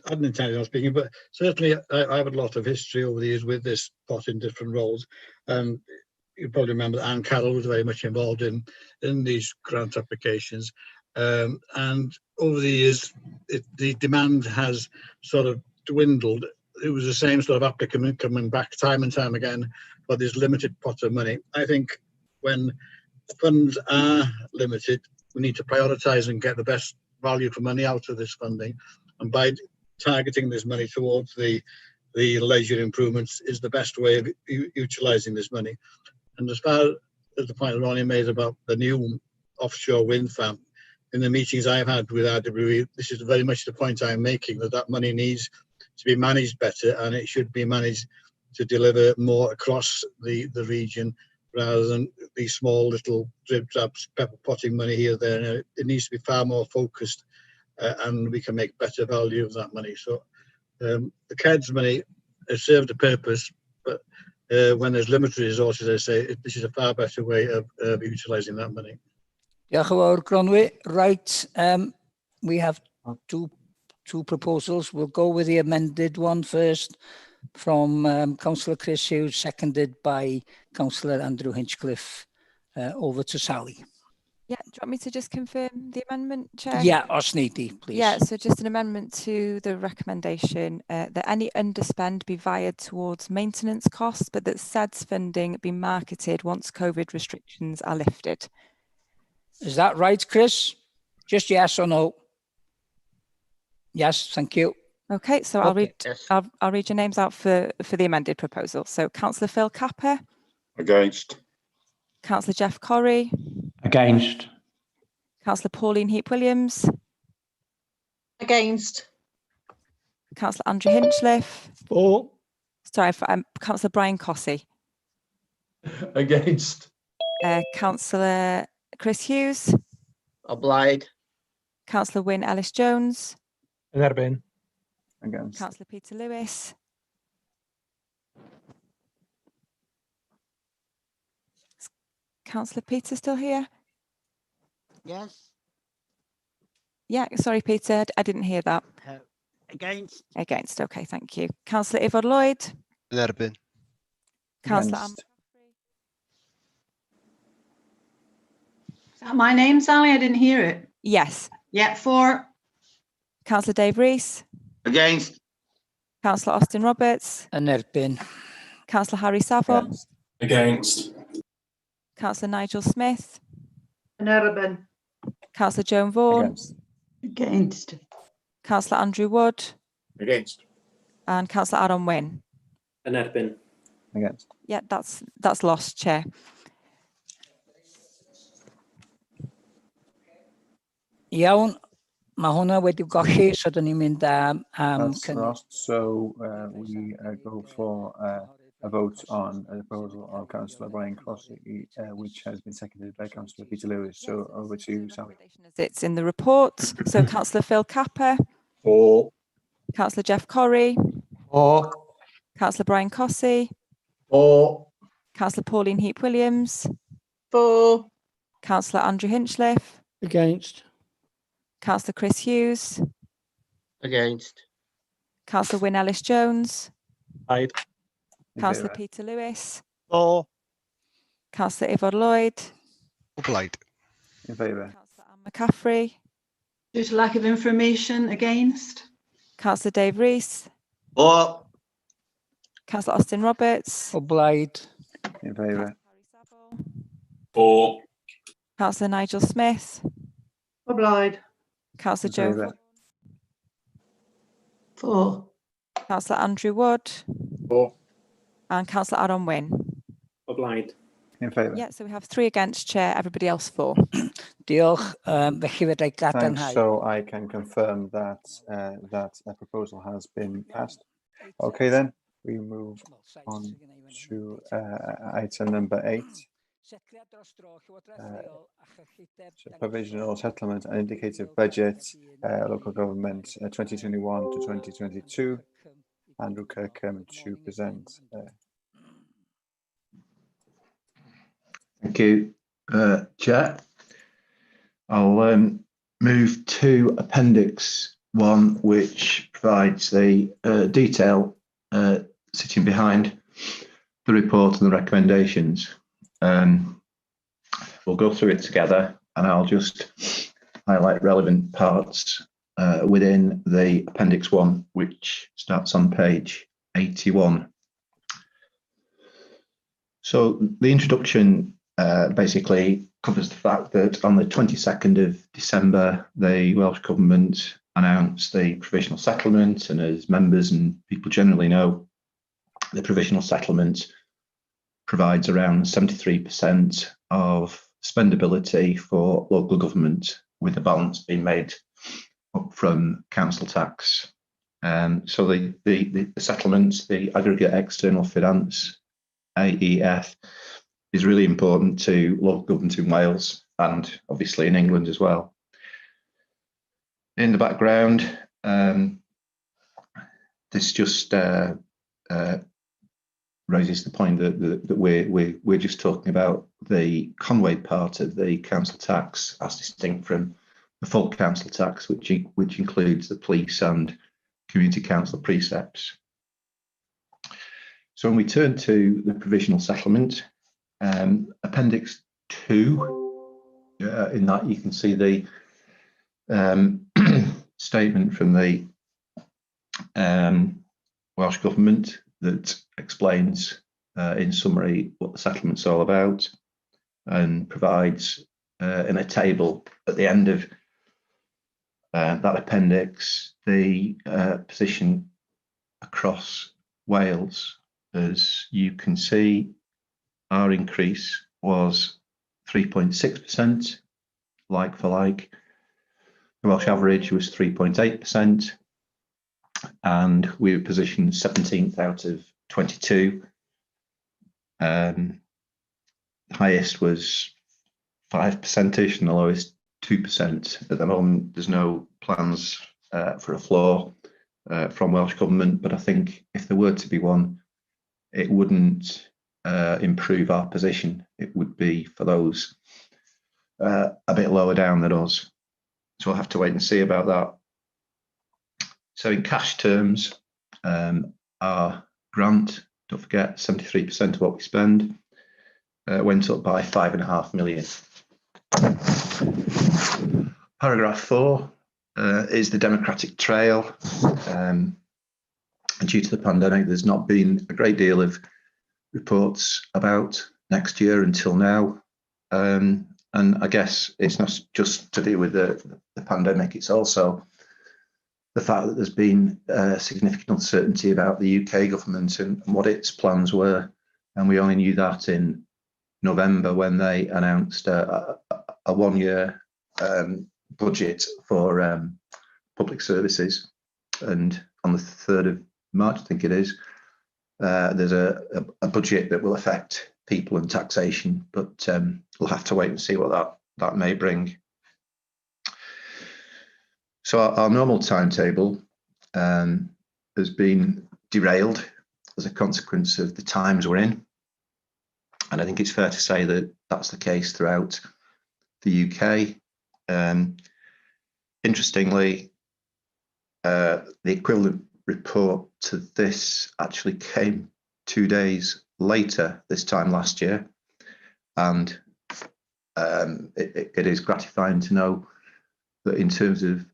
hadn't intended on speaking, but certainly I have a lot of history over the years with this pot in different roles. You probably remember that Anne Carroll was very much involved in these grant applications. And over the years, the demand has sort of dwindled. It was the same sort of applicant coming back time and time again for this limited pot of money. I think when funds are limited, we need to prioritise and get the best value for money out of this funding. And by targeting this money towards the leisure improvements is the best way of utilising this money. And as far as the point Ronnie made about the new offshore wind farm, in the meetings I've had with RWE, this is very much the point I'm making, that money needs to be managed better, and it should be managed to deliver more across the region rather than these small little drip drops, pepper potting money here, there. It needs to be far more focused, and we can make better value of that money. So the CADS money has served a purpose, but when there's limited resources, I say this is a far better way of utilising that money. Diolch yn fawr, Gronwy. Right, we have two proposals. We'll go with the amended one first from Councillor Chris Hughes, seconded by Councillor Andrew Hinchcliffe. Over to Sally. Yeah, do you want me to just confirm the amendment, Chair? Yeah, os neidi, please. Yeah, so just an amendment to the recommendation that any underspend be vied towards maintenance costs, but that SEDS funding be marketed once COVID restrictions are lifted. Is that right, Chris? Just yes or no? Yes, thank you. Okay, so I'll read your names out for the amended proposal. So Councillor Phil Capper. Against. Councillor Jeff Corrie. Against. Councillor Pauline Heap-Williams. Against. Councillor Andrew Hinchcliffe. For. Sorry, Councillor Brian Cossey. Against. Councillor Chris Hughes. Obliged. Councillor Wyn Ellis-Jones. Yn erbyn. Against. Councillor Peter Lewis. Councillor Peter still here? Yes. Yeah, sorry, Peter, I didn't hear that. Against. Against, okay, thank you. Councillor Yvonne Lloyd. Yn erbyn. Councillor Amber. Is that my name, Sally? I didn't hear it. Yes. Yeah, for. Councillor Dave Rees. Against. Councillor Austin Roberts. Yn erbyn. Councillor Harry Saville. Against. Councillor Nigel Smith. Yn erbyn. Councillor Joan Vaughan. Against. Against. Councillor Andrew Wood. Against. And Councillor Aaron Wynne. Yn erbyn. Against. Yeah, that's lost, Chair. Iawn, mae hwnna wedi golli, so dyn ni'n mynd am That's cynnig. lost. So we go for a vote on a proposal of Councillor Brian Crossy, which has been seconded by Councillor Peter Lewis. So over to you, Sally. It's in the report. So Councillor Phil Capper. For. Councillor Jeff Corrie. For. Councillor Brian Cossey. For. Councillor Pauline Heap-Williams. For. Councillor Andrew Hinchliffe. Against. Councillor Chris Hughes. Against. Councillor Wynne Ellis-Jones. Aye. Councillor Peter Lewis. For. Councillor Yvonne Lloyd. Blaid. In favour. Councillor Anne McCaffrey. Due to lack of information, against. Councillor Dave Rees. For. Councillor Austin Roberts. For Blaid. In favour. For. Councillor Nigel Smith. For Blaid. Councillor In Joe favour. Vaughan. For. Councillor Andrew Wood. For. And Councillor Aaron Wynne. For Blaid. In favour. Yeah, so we have 3 against, Chair, everybody else for. Diolch, felly fydda i Thanks. gadarnhau. So I can confirm that that proposal has been passed. Okay, then we move on to item number 8. So provisional settlement and indicative budget, local government 2021 to 2022. Andrew Kirkham to present. Thank you, Chair. I'll move to Appendix 1, which provides the detail sitting behind the report and the recommendations. We'll go through it together, and I'll just highlight relevant parts within the Appendix 1, which starts on page 81. So the introduction basically covers the fact that on the 22nd of December, the Welsh Government announced the Provisional Settlement, and as members and people generally know, the Provisional Settlement provides around 73% of spendability for local government, with the balance being made up from council tax. So the settlement, the aggregate external finance, AEF, is really important to local government in Wales and obviously in England as well. In the background, this just raises the point that we're just talking about the Conway part of the council tax as distinct from the full council tax, which includes the police and community council precepts. So when we turn to the provisional settlement, Appendix 2, in that you can see the statement from the Welsh Government that explains in summary what the settlement's all about, and provides in a table at the end of that appendix the position across Wales. As you can see, our increase was 3.6% like for like. The Welsh average was 3.8%, and we were positioned 17th out of 22. The highest was 5%ish and the lowest 2%. At the moment, there's no plans for a floor from Welsh Government, but I think if there were to be one, it wouldn't improve our position. It would be for those a bit lower down than us. So we'll have to wait and see about that. So in cash terms, our grant, don't forget, 73% of what we spend, went up by 5.5 million. Paragraph 4 is the democratic trail. And due to the pandemic, there's not been a great deal of reports about next year until now. and I guess it's not just to do with the pandemic, it's also the fact that there's been significant uncertainty about the UK government and what its plans were, and we only knew that in November when they announced a one-year budget for public services, and on the 3rd of March, I think it is, there's a budget that will affect people and taxation, but we'll have to wait and see what that may bring. So our normal timetable has been derailed as a consequence of the times we're in, and I think it's fair to say that that's the case throughout the UK. Interestingly, the equivalent report to this actually came 2 days later this time last year, and it is gratifying to know that in terms of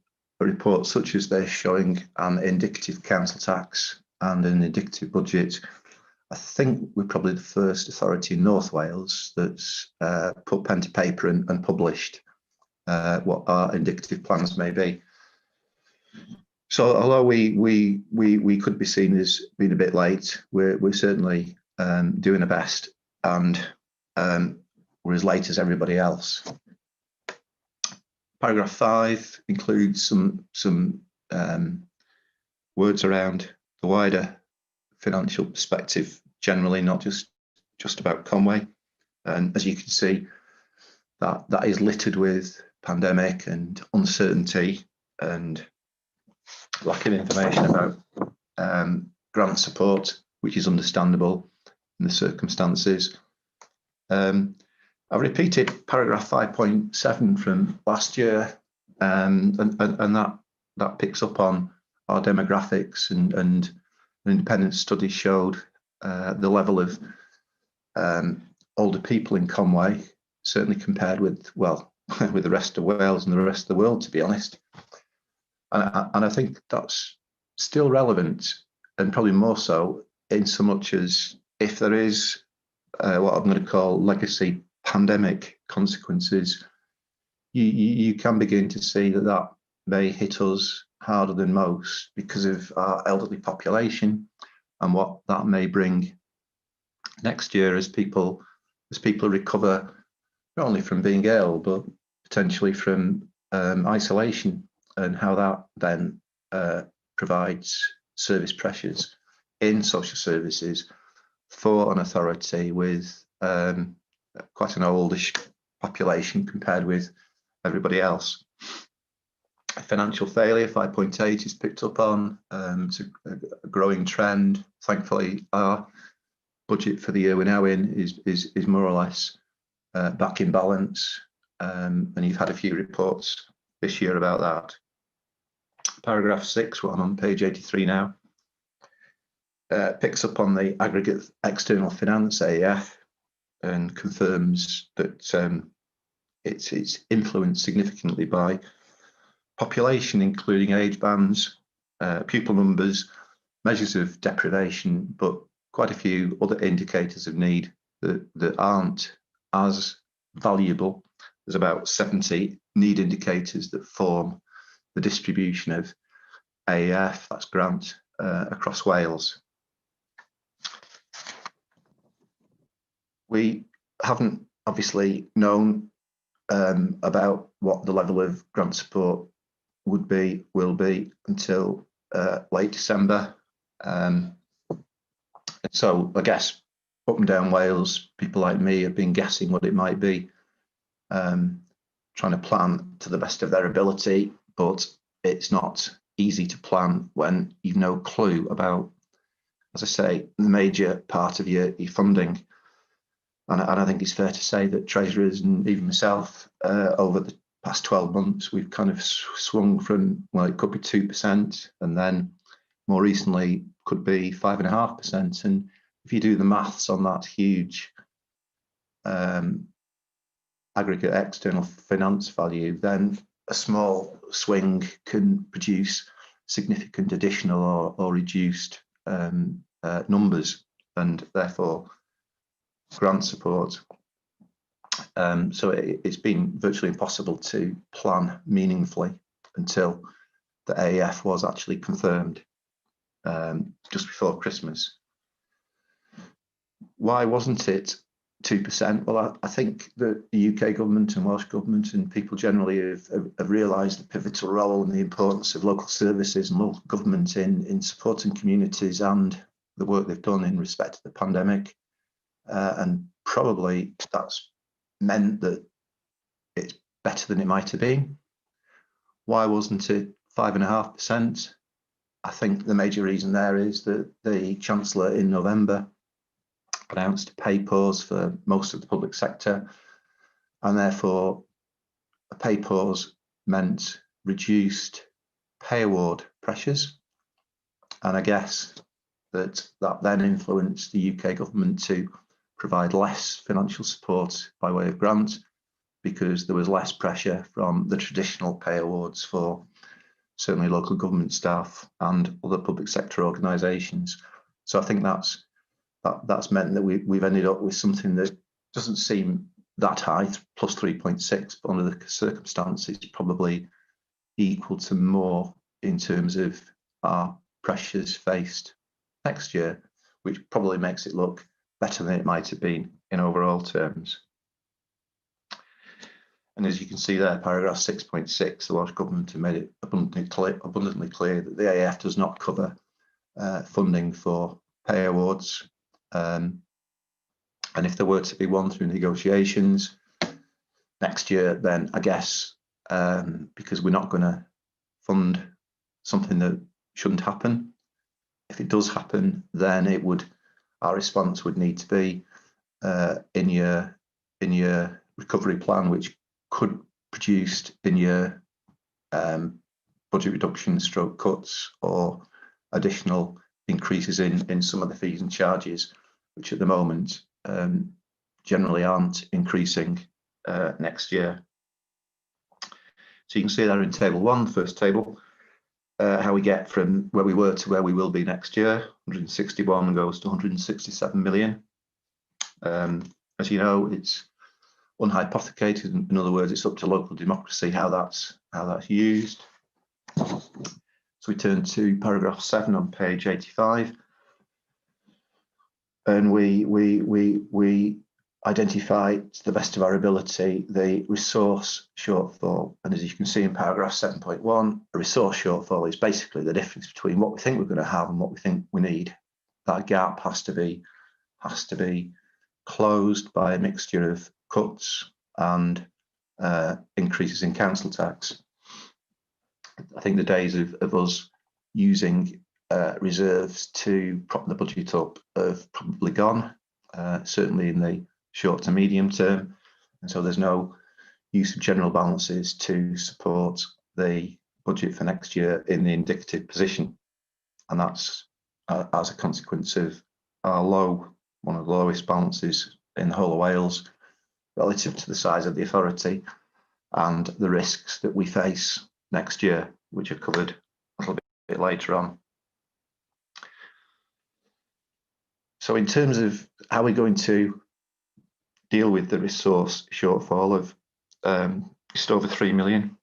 a report such as this showing an indicative council tax and an indicative budget, I think we're probably the first authority in North Wales that's put pen to paper and published what our indicative plans may be. So although we could be seen as being a bit late, we're certainly doing our best, and we're as late as everybody else. Paragraph 5 includes some words around the wider financial perspective generally, not just about Conway. And as you can see, that is littered with pandemic and uncertainty and lack of information about grant support, which is understandable in the circumstances. I've repeated paragraph 5.7 from last year, and that picks up on our demographics, and an independent study showed the level of older people in Conway, certainly compared with, well, with the rest of Wales and the rest of the world, to be honest. And I think that's still relevant, and probably more so in so much as if there is what I'm going to call legacy pandemic consequences, you can begin to see that may hit us harder than most because of our elderly population and what that may bring next year as people recover, not only from being ill but potentially from isolation, and how that then provides service pressures in social services for an authority with quite an oldish population compared with everybody else. Financial failure, 5.8, is picked up on. It's a growing trend. Thankfully, our budget for the year we're now in is more or less back in balance, and you've had a few reports this year about that. Paragraph 6, one on page 83 now, picks up on the aggregate external finance, AEF, and confirms that it's influenced significantly by population, including age bands, pupil numbers, measures of deprivation, but quite a few other indicators of need that aren't as valuable. There's about 70 need indicators that form the distribution of AEF, that's grant, across Wales. We haven't obviously known about what the level of grant support will be until late December. So I guess up and down Wales, people like me have been guessing what it might be, trying to plan to the best of their ability, but it's not easy to plan when you've no clue about, as I say, the major part of your funding. And I think it's fair to say that treasurers and even myself, over the past 12 months, we've kind of swung from, well, it could be 2%, and then more recently could be 5.5%. And if you do the maths on that huge aggregate external finance value, then a small swing can produce significant additional or reduced numbers, and therefore grant support So it's been virtually impossible to plan meaningfully until the AEF was actually confirmed just before Christmas. Why wasn't it 2%? Well, I think that the UK government and Welsh government and people generally have realised the pivotal role and the importance of local services and local government in supporting communities and the work they've done in respect to the pandemic. And probably that's meant that it's better than it might have been. Why wasn't it 5.5%? I think the major reason there is that the Chancellor in November announced a pay pause for most of the public sector, and therefore a pay pause meant reduced pay award pressures. And I guess that then influenced the UK government to provide less financial support by way of grant, because there was less pressure from the traditional pay awards for certainly local government staff and other public sector organisations. So I think that's meant that we've ended up with something that doesn't seem that high, plus 3.6, but under the circumstances probably equal to more in terms of our pressures faced next year, which probably makes it look better than it might have been in overall terms. And as you can see there, paragraph 6.6, the Welsh Government have made it abundantly clear that the AEF does not cover funding for pay awards. And if there were to be one through negotiations next year, then I guess because we're not going to fund something that shouldn't happen, if it does happen, then our response would need to be in your recovery plan, which could produce in your budget reductions, stroke cuts, or additional increases in some of the fees and charges, which at the moment generally aren't increasing next year. So you can see there in table 1, first table, how we get from where we were to where we will be next year. 161 goes to 167 million. As you know, it's unhypothecated. In other words, it's up to local democracy how that's used. So we turn to paragraph 7 on page 85, and we identify to the best of our ability the resource shortfall. And as you can see in paragraph 7.1, a resource shortfall is basically the difference between what we think we're going to have and what we think we need. That gap has to be closed by a mixture of cuts and increases in council tax. I think the days of us using reserves to prop the budget up have probably gone, certainly in the short to medium term. And so there's no use of general balances to support the budget for next year in the indicative position. And that's as a consequence of our one of the lowest balances in the whole of Wales relative to the size of the authority and the risks that we face next year, which are covered a little bit later on. So in terms of how we're going to deal with the resource shortfall of just over 3 million,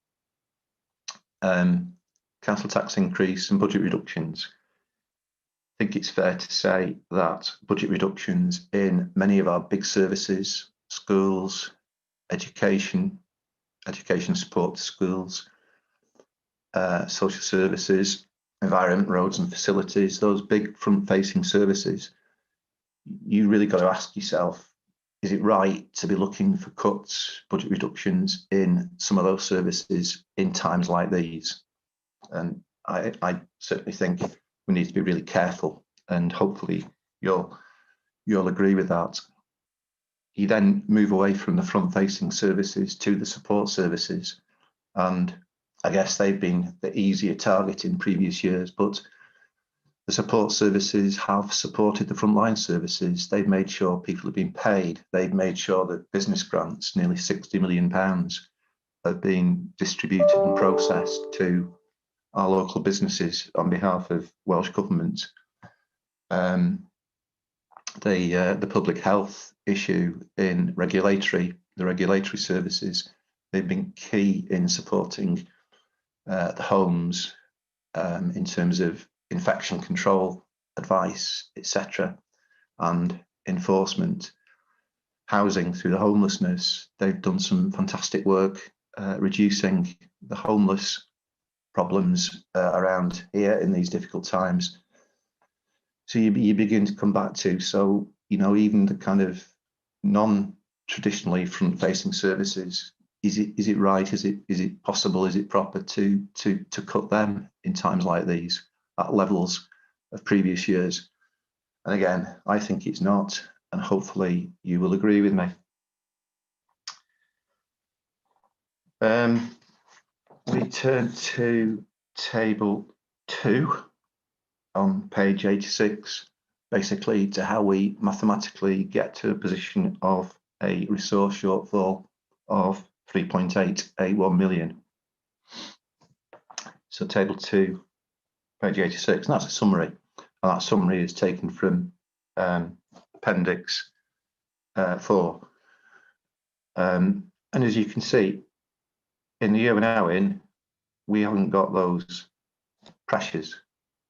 council tax increase and budget reductions, I think it's fair to say that budget reductions in many of our big services, schools, education support to schools, social services, environment, roads and facilities, those big front-facing services, you really got to ask yourself, is it right to be looking for cuts, budget reductions in some of those services in times like these? And I certainly think we need to be really careful, and hopefully you'll agree with that. You then move away from the front-facing services to the support services, and I guess they've been the easier target in previous years, but the support services have supported the frontline services. They've made sure people have been paid. They've made sure that business grants, nearly £60 million, have been distributed and processed to our local businesses on behalf of Welsh Government. The public health issue in regulatory the regulatory services. They've been key in supporting the homes in terms of infection control, advice, etc., and enforcement. Housing through the homelessness, they've done some fantastic work reducing the homeless problems around here in these difficult times. So you begin to come back to, so, you know, even the kind of non-traditionally front-facing services, is it right? Is it possible? Is it proper to cut them in times like these at levels of previous years? And again, I think it's not, and hopefully you will agree with me. We turn to table 2 on page 86, basically to how we mathematically get to a position of a resource shortfall of 3.881 million. So table 2, page 86, and that's a summary. And that summary is taken from appendix 4. And as you can see, in the year we're now in, we haven't got those pressures.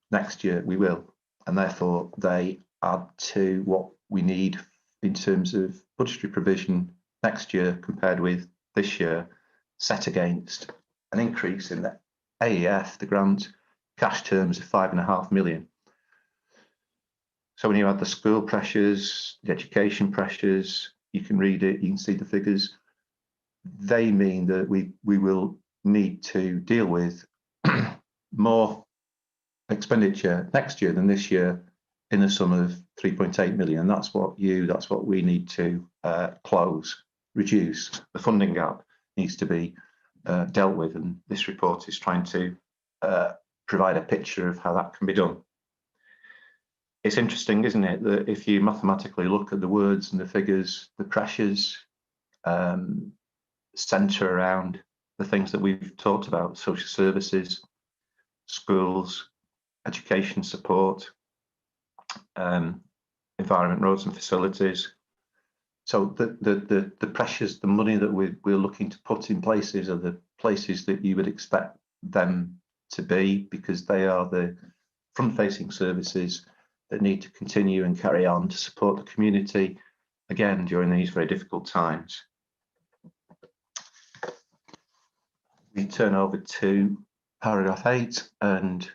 Next year we will, and therefore they add to what we need in terms of budgetary provision next year compared with this year, set against an increase in the AEF, the grant cash terms of 5.5 million. So when you add the school pressures, the education pressures, you can read it, you can see the figures. They mean that we will need to deal with more expenditure next year than this year in the sum of 3.8 million. That's what we need to close, reduce. The funding gap needs to be dealt with, and this report is trying to provide a picture of how that can be done. It's interesting, isn't it, that if you mathematically look at the words and the figures, the pressures centre around the things that we've talked about: social services, schools, education support, environment, roads and facilities. So the pressures, the money that we're looking to put in places are the places that you would expect them to be, because they are the front-facing services that need to continue and carry on to support the community, again, during these very difficult times. We turn over to paragraph 8, and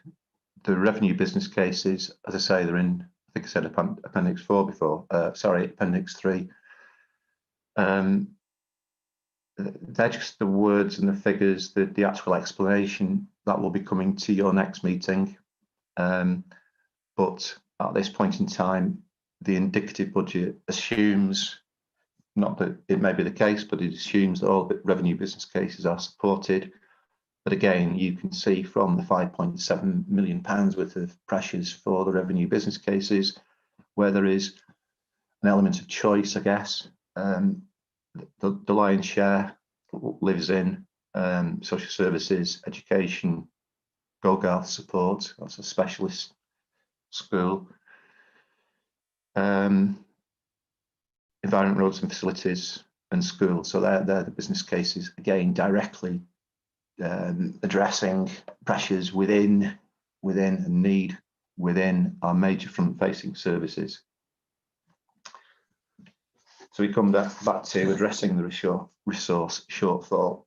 the revenue business cases, as I say, they're in, I think I said appendix 4 before, sorry, appendix 3. They're just the words and the figures, the actual explanation that will be coming to your next meeting. But at this point in time, the indicative budget assumes, not that it may be the case, but it assumes that all the revenue business cases are supported. But again, you can see from the £5.7 million worth of pressures for the revenue business cases, where there is an element of choice, I guess. The lion's share lives in social services, education, GoGarth support, that's a specialist school, environment, roads and facilities, and school. So they're the business cases, again, directly addressing pressures within and need within our major front-facing services. So we come back to addressing the resource shortfall.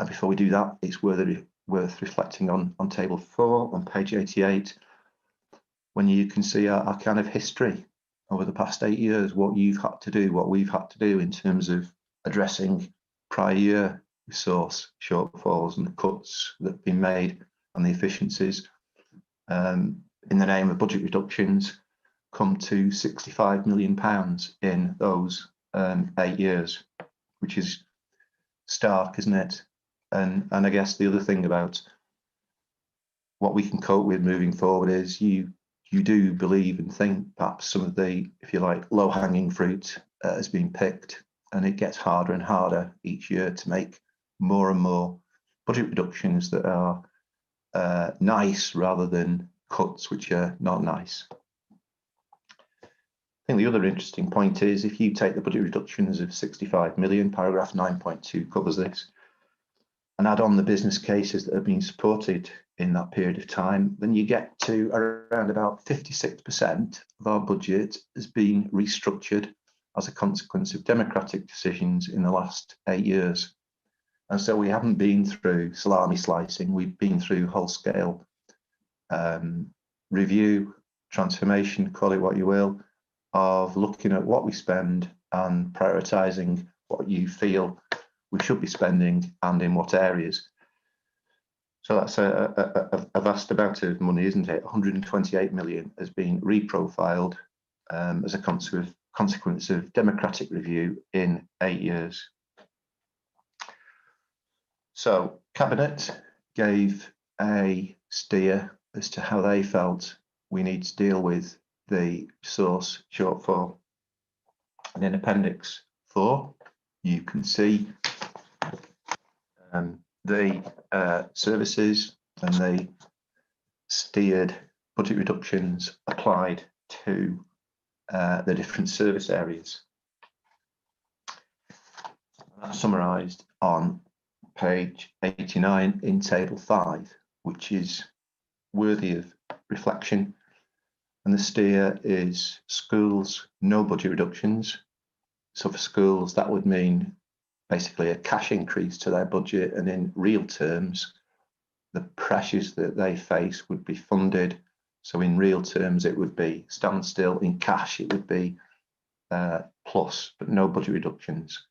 And before we do that, it's worth reflecting on table 4 on page 88, when you can see our kind of history over the past 8 years, what you've had to do, what we've had to do in terms of addressing prior year resource shortfalls and the cuts that have been made and the efficiencies in the name of budget reductions, come to £65 million in those 8 years, which is stark, isn't it? And I guess the other thing about what we can cope with moving forward is you do believe and think perhaps some of the, if you like, low-hanging fruit has been picked, and it gets harder and harder each year to make more and more budget reductions that are nice rather than cuts which are not nice. think the other interesting point is if you take the budget reductions of 65 million, paragraph 9.2 covers this, and add on the business cases that have been supported in that period of time, then you get to around about 56% of our budget has been restructured as a consequence of democratic decisions in the last 8 years. And so we haven't been through salami slicing, we've been through whole-scale review, transformation, call it what you will, of looking at what we spend and prioritising what you feel we should be spending and in what areas. So that's a vast amount of money, isn't it? 128 million has been reprofiled as a consequence of democratic review in 8 years. So Cabinet gave a steer as to how they felt we need to deal with the resource shortfall. And in Appendix 4, you can see the services and the steered budget reductions applied to the different service areas. That's summarised on page 89 in Table 5, which is worthy of reflection. And the steer is schools, no budget reductions. So for schools, that would mean basically a cash increase to their budget, and in real terms, the pressures that they face would be funded. So in real terms, it would be standstill. In cash, it would be plus, but no budget reductions.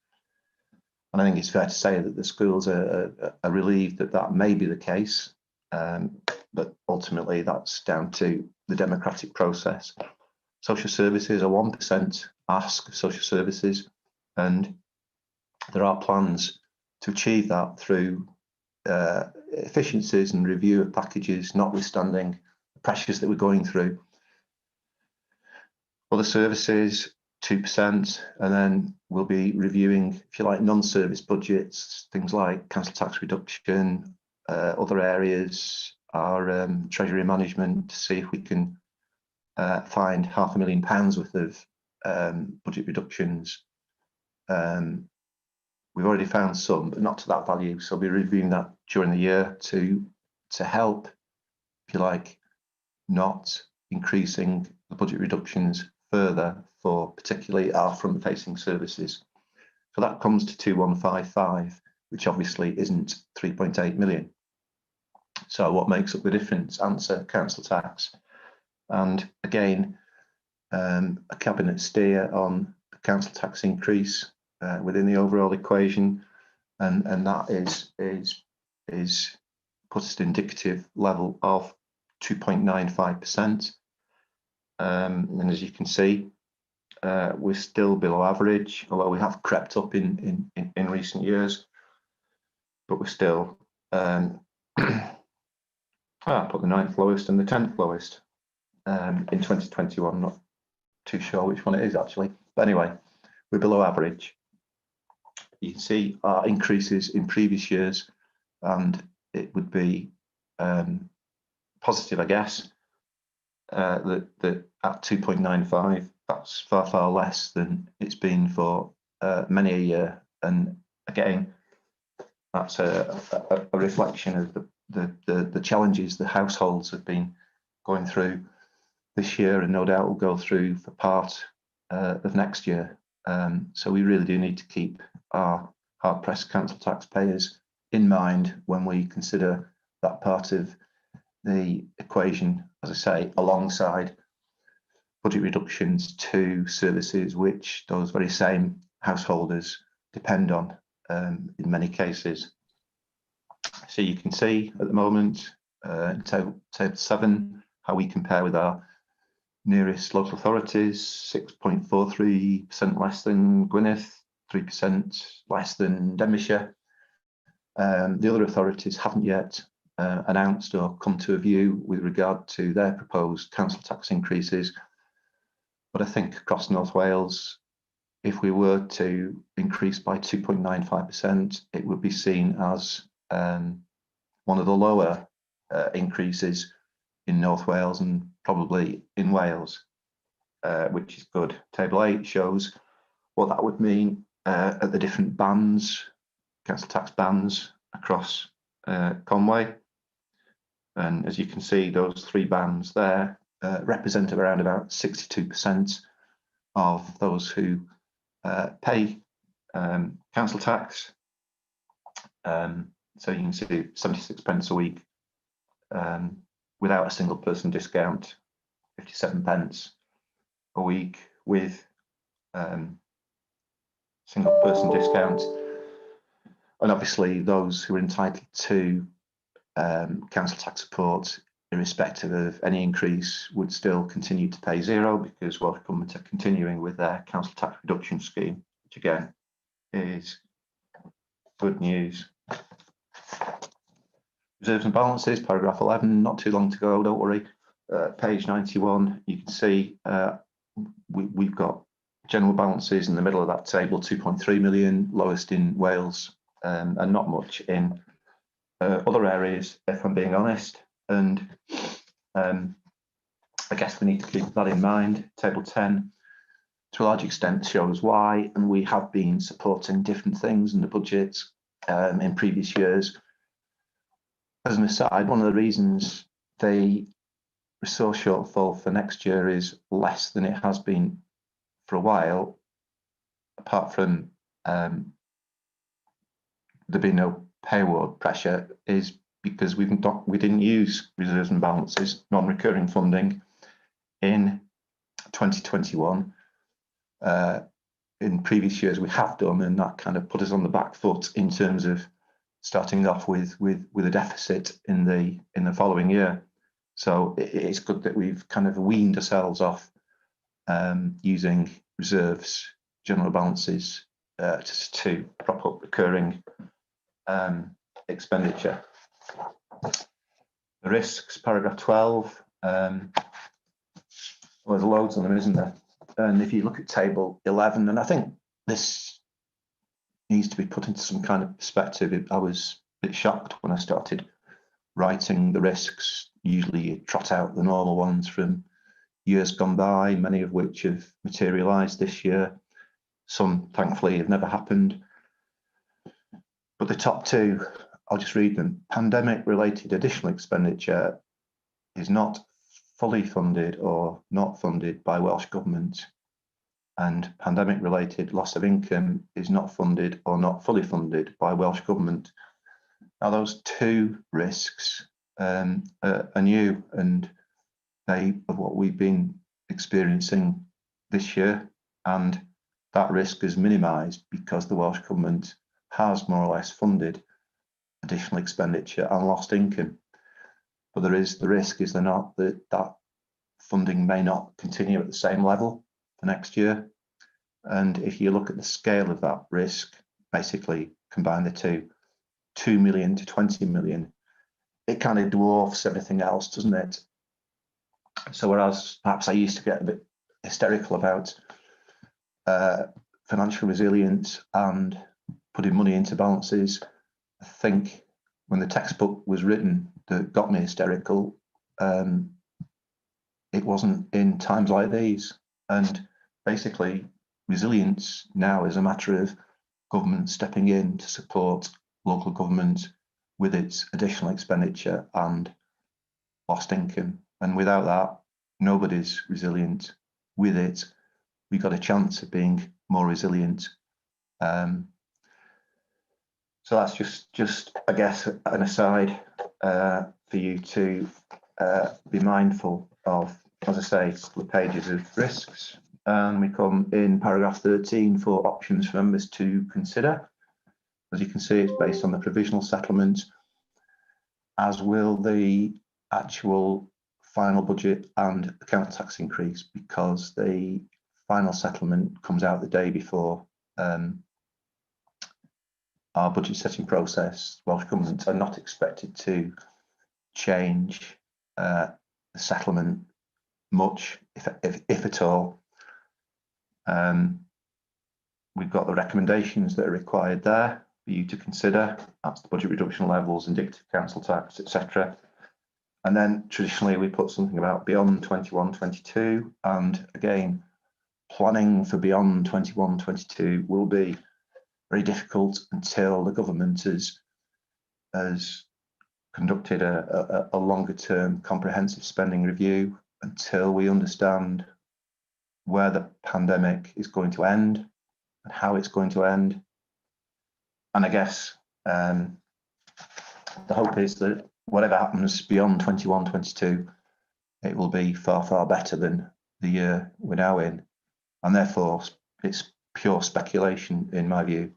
And I think it's fair to say that the schools are relieved that that may be the case, but ultimately that's down to the democratic process. Social services are 1% ask of social services, and there are plans to achieve that through efficiencies and review of packages, notwithstanding the pressures that we're going through. Other services, 2%, and then we'll be reviewing, if you like, non-service budgets, things like council tax reduction, other areas, our treasury management, to see if we can find £500,000 worth of budget reductions. We've already found some, but not to that value. So we'll be reviewing that during the year to help, if you like, not increasing the budget reductions further for particularly our front-facing services. So that comes to 2155, which obviously isn't 3.8 million. So what makes up the difference? Answer, council tax. And again, a cabinet steer on the council tax increase within the overall equation, and that is put at an indicative level of 2.95%. And as you can see, we're still below average, although we have crept up in recent years, but we're still I put the 9th lowest and the 10th lowest in 2021. I'm not too sure which one it is actually, but anyway, we're below average. You can see our increases in previous years, and it would be positive, I guess, that at 2.95, that's far, far less than it's been for many a year. And again, that's a reflection of the challenges the households have been going through this year, and no doubt will go through for part of next year. So we really do need to keep our hard-pressed council taxpayers in mind when we consider that part of the equation, as I say, alongside budget reductions to services which those very same householders depend on in many cases. So you can see at the moment in table 7 how we compare with our nearest local authorities: 6.43% less than Gwynedd, 3% less than Denbighshire. The other authorities haven't yet announced or come to a view with regard to their proposed council tax increases. But I think across North Wales, if we were to increase by 2.95%, it would be seen as one of the lower increases in North Wales and probably in Wales. which is good. Table 8 shows what that would mean at the different bands, council tax bands across Conway. And as you can see, those 3 bands there represent around about 62% of those who pay council tax. So you can see 76 pence a week without a single person discount, 57 pence a week with single person discount. And obviously those who are entitled to council tax support, irrespective of any increase, would still continue to pay 0 because Welsh Government are continuing with their council tax reduction scheme, which again is good news. Reserves and balances, paragraph 11, not too long to go, don't worry. Page 91, you can see we've got general balances in the middle of that table, 2.3 million, lowest in Wales, and not much in other areas, if I'm being honest. And I guess we need to keep that in mind. Table 10, to a large extent, shows why, and we have been supporting different things in the budget in previous years. As an aside, one of the reasons the resource shortfall for next year is less than it has been for a while, apart from there being no pay award pressure, is because we didn't use reserves and balances, non-recurring funding in 2021. In previous years we have done, and that kind of put us on the back foot in terms of starting off with a deficit in the following year. So it's good that we've kind of weaned ourselves off using reserves, general balances just to prop up recurring expenditure. The risks, paragraph 12. Well, there's loads of them, isn't there? And if you look at table 11, and I think this needs to be put into some kind of perspective. I was a bit shocked when I started writing the risks. Usually you trot out the normal ones from years gone by, many of which have materialised this year. Some, thankfully, have never happened. But the top 2, I'll just read them. Pandemic-related additional expenditure is not fully funded or not funded by Welsh Government, and pandemic-related loss of income is not funded or not fully funded by Welsh Government. Now, those 2 risks are new, and they are what we've been experiencing this year, and that risk is minimised because the Welsh Government has more or less funded additional expenditure and lost income. But there is the risk, is there not, that that funding may not continue at the same level for next year. And if you look at the scale of that risk, basically combine the 2 million to 20 million, it kind of dwarfs everything else, doesn't it? So whereas perhaps I used to get a bit hysterical about financial resilience and putting money into balances, I think when the textbook was written that got me hysterical, it wasn't in times like these. And basically resilience now is a matter of government stepping in to support local government with its additional expenditure and lost income. And without that, nobody's resilient. With it, we've got a chance of being more resilient. So that's just I guess, an aside for you to be mindful of. As I say, a couple of pages of risks, and we come in paragraph 13 for options for members to consider. As you can see, it's based on the provisional settlement, as will the actual final budget and the council tax increase, because the final settlement comes out the day before our budget setting process. Welsh Government are not expected to change the settlement much, if at all. We've got the recommendations that are required there for you to consider. That's the budget reduction levels, indicative council tax, etc. And then traditionally we put something about beyond 21-22, and again, planning for beyond 21-22 will be very difficult until the government has conducted a longer term comprehensive spending review, until we understand where the pandemic is going to end and how it's going to end. And I guess the hope is that whatever happens beyond 21-22, it will be far, far better than the year we're now in. And therefore, it's pure speculation, in my view,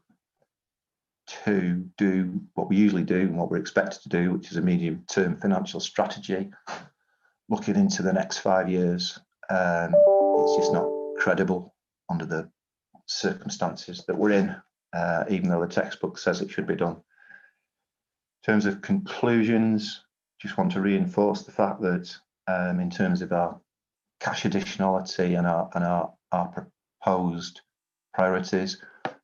to do what we usually do and what we're expected to do, which is a medium-term financial strategy, looking into the next 5 years. It's just not credible under the circumstances that we're in, even though the textbook says it should be done. In terms of conclusions, just want to reinforce the fact that in terms of our cash additionality and our proposed priorities,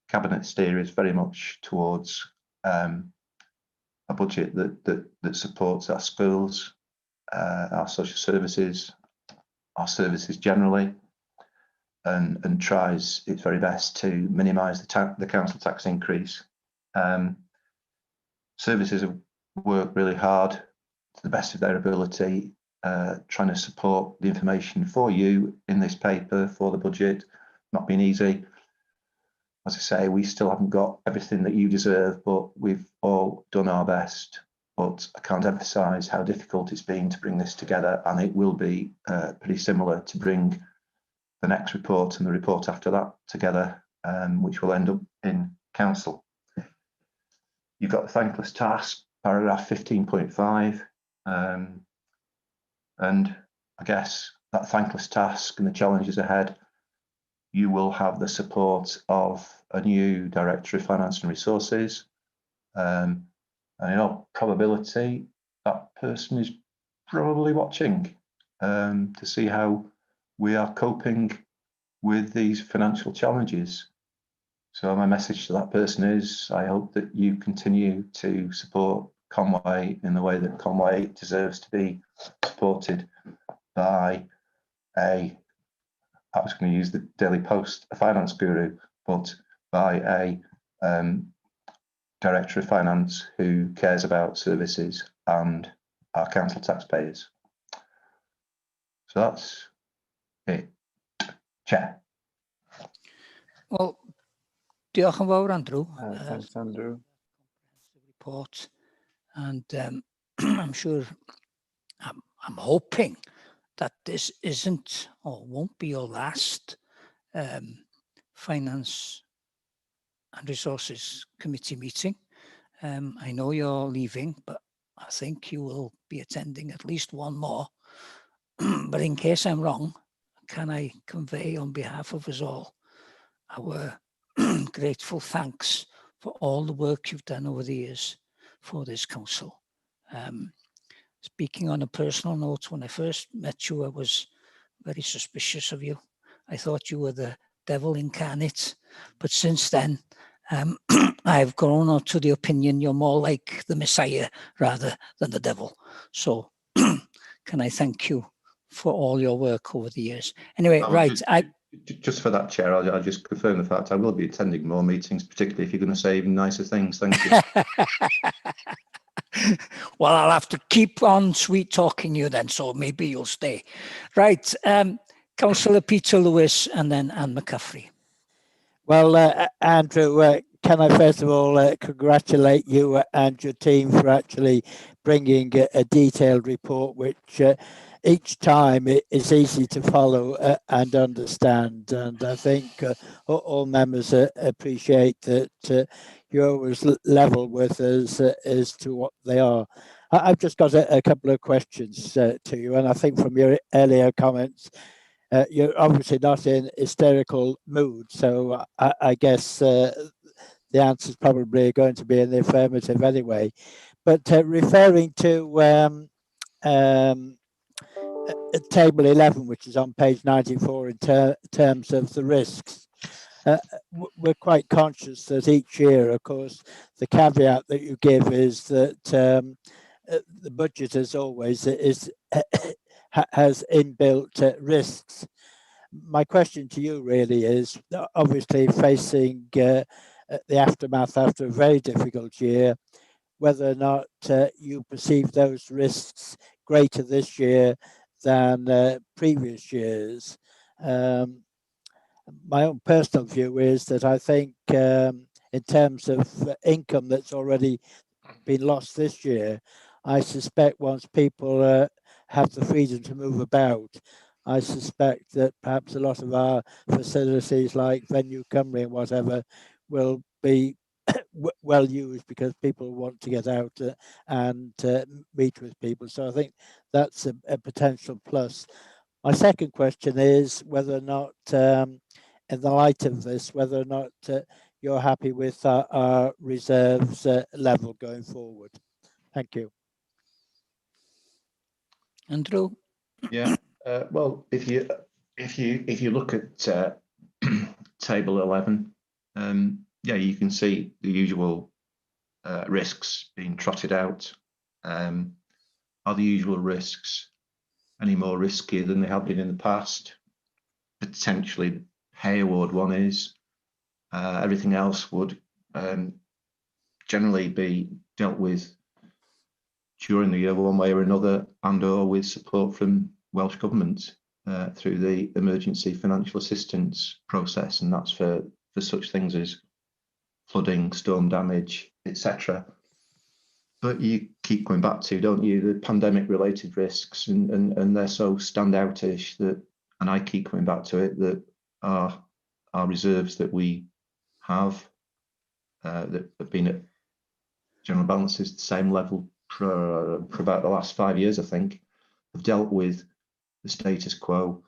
Cabinet steer is very much towards a budget that supports our schools, our social services, our services generally, and tries its very best to minimise the council tax increase. Services have worked really hard to the best of their ability, trying to support the information for you in this paper for the budget. Not been easy. As I say, we still haven't got everything that you deserve, but we've all done our best. But I can't emphasise how difficult it's been to bring this together, and it will be pretty similar to bring the next report and the report after that together, which will end up in council. You've got the thankless task, paragraph 15.5, and I guess that thankless task and the challenges ahead, you will have the support of a new Director of Finance and Resources. And in all probability, that person is probably watching to see how we are coping with these financial challenges. So my message to that person is, I hope that you continue to support Conway in the way that Conway deserves to be supported by I was going to use the Daily Post, a finance guru, but by a Director of Finance who cares about services and our council taxpayers. So that's it. Chair. Well, diolch yn fawr, Andrew. Thanks, Andrew. Report, and I'm sure, I'm hoping that this isn't or won't be your last Finance and Resources Committee meeting. I know you're leaving, but I think you will be attending at least one more. But in case I'm wrong, can I convey on behalf of us all our grateful thanks for all the work you've done over the years for this council. Speaking on a personal note, when I first met you, I was very suspicious of you. I thought you were the devil incarnate, but since then, I've grown to the opinion you're more like the Messiah rather than the devil. So can I thank you for all your work over the years? Anyway, just for that, Chair, I'll just confirm the fact I will be attending more meetings, particularly if you're going to say even nicer things. Thank you. Well, I'll have to keep on sweet talking you then, so maybe you'll stay. Right, Councillor Peter Lewis and then Anne McCaffrey. Well, Andrew, can I first of all congratulate you and your team for actually bringing a detailed report, which each time it is easy to follow and understand. And I think all members appreciate that you're always level with us as to what they are. I've just got a couple of questions to you, and I think from your earlier comments, you're obviously not in hysterical mood, so I guess the answer is probably going to be in the affirmative anyway. But referring to table 11, which is on page 94 in terms of the risks, we're quite conscious that each year, of course, the caveat that you give is that the budget, as always, has inbuilt risks. My question to you really is, obviously facing the aftermath after a very difficult year, whether or not you perceive those risks greater this year than previous years. My own personal view is that I think in terms of income that's already been lost this year, I suspect once people have the freedom to move about, I suspect that perhaps a lot of our facilities like Venue Cymru and whatever will be well used because people want to get out and meet with people. So I think that's a potential plus. My second question is whether or not, in the light of this, whether or not you're happy with our reserves level going forward. Thank you. Andrew? Yeah. Well, if you look at table 11, yeah, you can see the usual risks being trotted out. Are the usual risks any more risky than they have been in the past? Potentially, Hay Award one is. Everything else would generally be dealt with during the year one way or another, and or with support from Welsh Government through the emergency financial assistance process, and that's for such things as flooding, storm damage, etc. But you keep going back to, don't you, the pandemic related risks, and they're so standoutish that, and I keep coming back to it, that our reserves that we have that have been at general balances the same level for about the last 5 years, I think, have dealt with the status quo.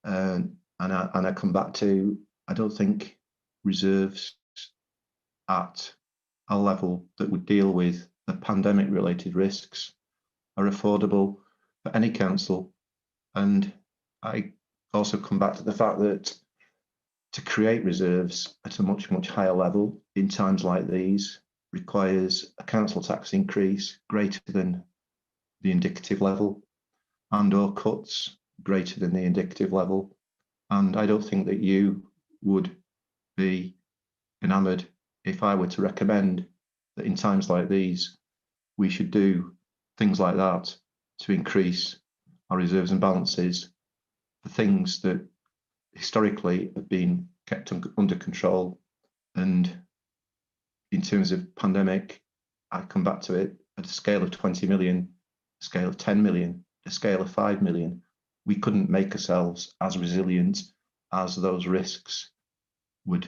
And I come back to, I don't think reserves at a level that would deal with the pandemic related risks are affordable for any council. And I also come back to the fact that to create reserves at a much, much higher level in times like these requires a council tax increase greater than the indicative level, and or cuts greater than the indicative level. And I don't think that you would be enamoured if I were to recommend that in times like these, we should do things like that to increase our reserves and balances for things that historically have been kept under control. And in terms of pandemic, I come back to it at a scale of 20 million, a scale of 10 million, a scale of 5 million. We couldn't make ourselves as resilient as those risks would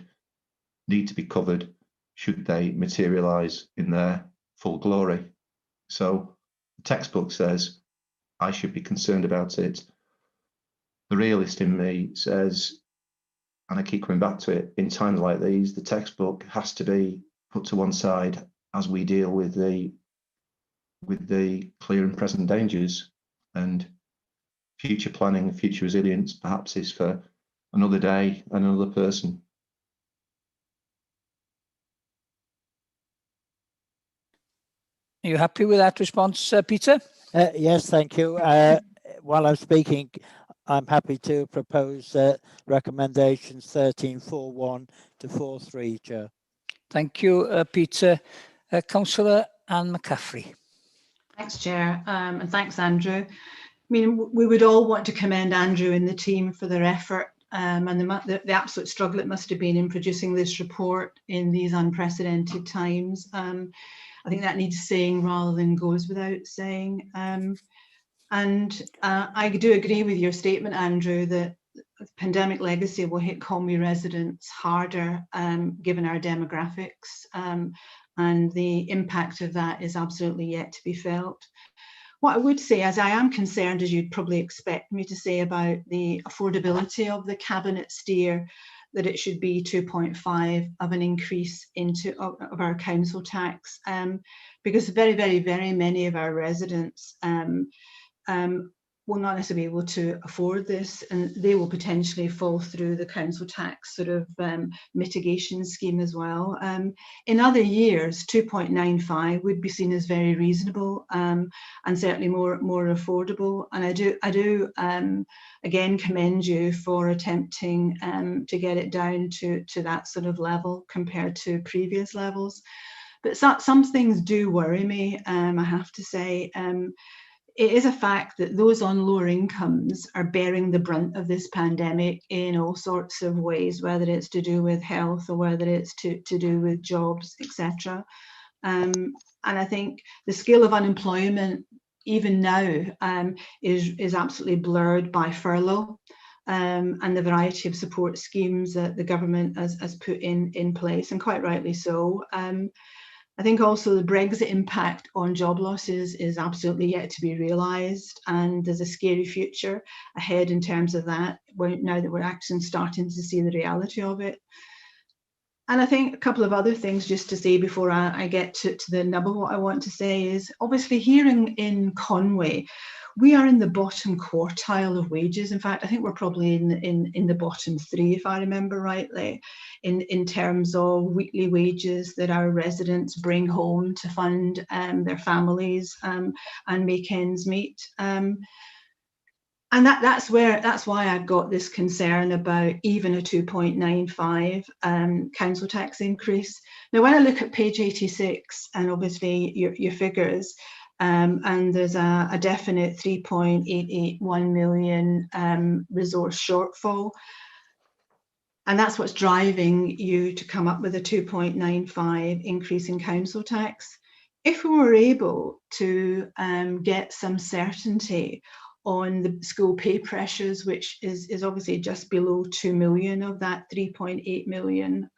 need to be covered should they materialise in their full glory. So the textbook says I should be concerned about it. The realist in me says, and I keep coming back to it, in times like these, the textbook has to be put to one side as we deal with the clear and present dangers. And future planning, future resilience perhaps is for another day, another person. Are you happy with that response, Peter? Yes, thank you. While I'm speaking, I'm happy to propose recommendations 13.4.1 to 4.3, Chair. Thank you, Peter. Councillor Anne McCaffrey. Thanks, Chair, and thanks, Andrew. I mean, we would all want to commend Andrew and the team for their effort and the absolute struggle it must have been in producing this report in these unprecedented times. I think that needs saying rather than goes without saying. And I do agree with your statement, Andrew, that the pandemic legacy will hit Conwy residents harder given our demographics, and the impact of that is absolutely yet to be felt. What I would say, as I am concerned, as you'd probably expect me to say, about the affordability of the cabinet steer, that it should be 2.5 of an increase of our council tax, because very, very, very many of our residents will not necessarily be able to afford this, and they will potentially fall through the council tax sort of mitigation scheme as well. In other years, 2.95 would be seen as very reasonable, and certainly more affordable. And I do again commend you for attempting to get it down to that sort of level compared to previous levels. But some things do worry me, I have to say. It is a fact that those on lower incomes are bearing the brunt of this pandemic in all sorts of ways, whether it's to do with health or whether it's to do with jobs, etc. And I think the scale of unemployment, even now, is absolutely blurred by furlough and the variety of support schemes that the government has put in place, and quite rightly so. I think also the Brexit impact on job losses is absolutely yet to be realised, and there's a scary future ahead in terms of that, now that we're actually starting to see the reality of it. And I think a couple of other things just to say before I get to the nub of what I want to say is, obviously here in Conway, we are in the bottom quartile of wages. In fact, I think we're probably in the bottom 3, if I remember rightly, in terms of weekly wages that our residents bring home to fund their families and make ends meet. And that's why I've got this concern about even a 2.95 council tax increase. Now, when I look at page 86 and obviously your figures, and there's a definite 3.881 million resource shortfall. And that's what's driving you to come up with a 2.95 increase in council tax. If we were able to get some certainty on the school pay pressures, which is obviously just below 2 million of that 3.8 million,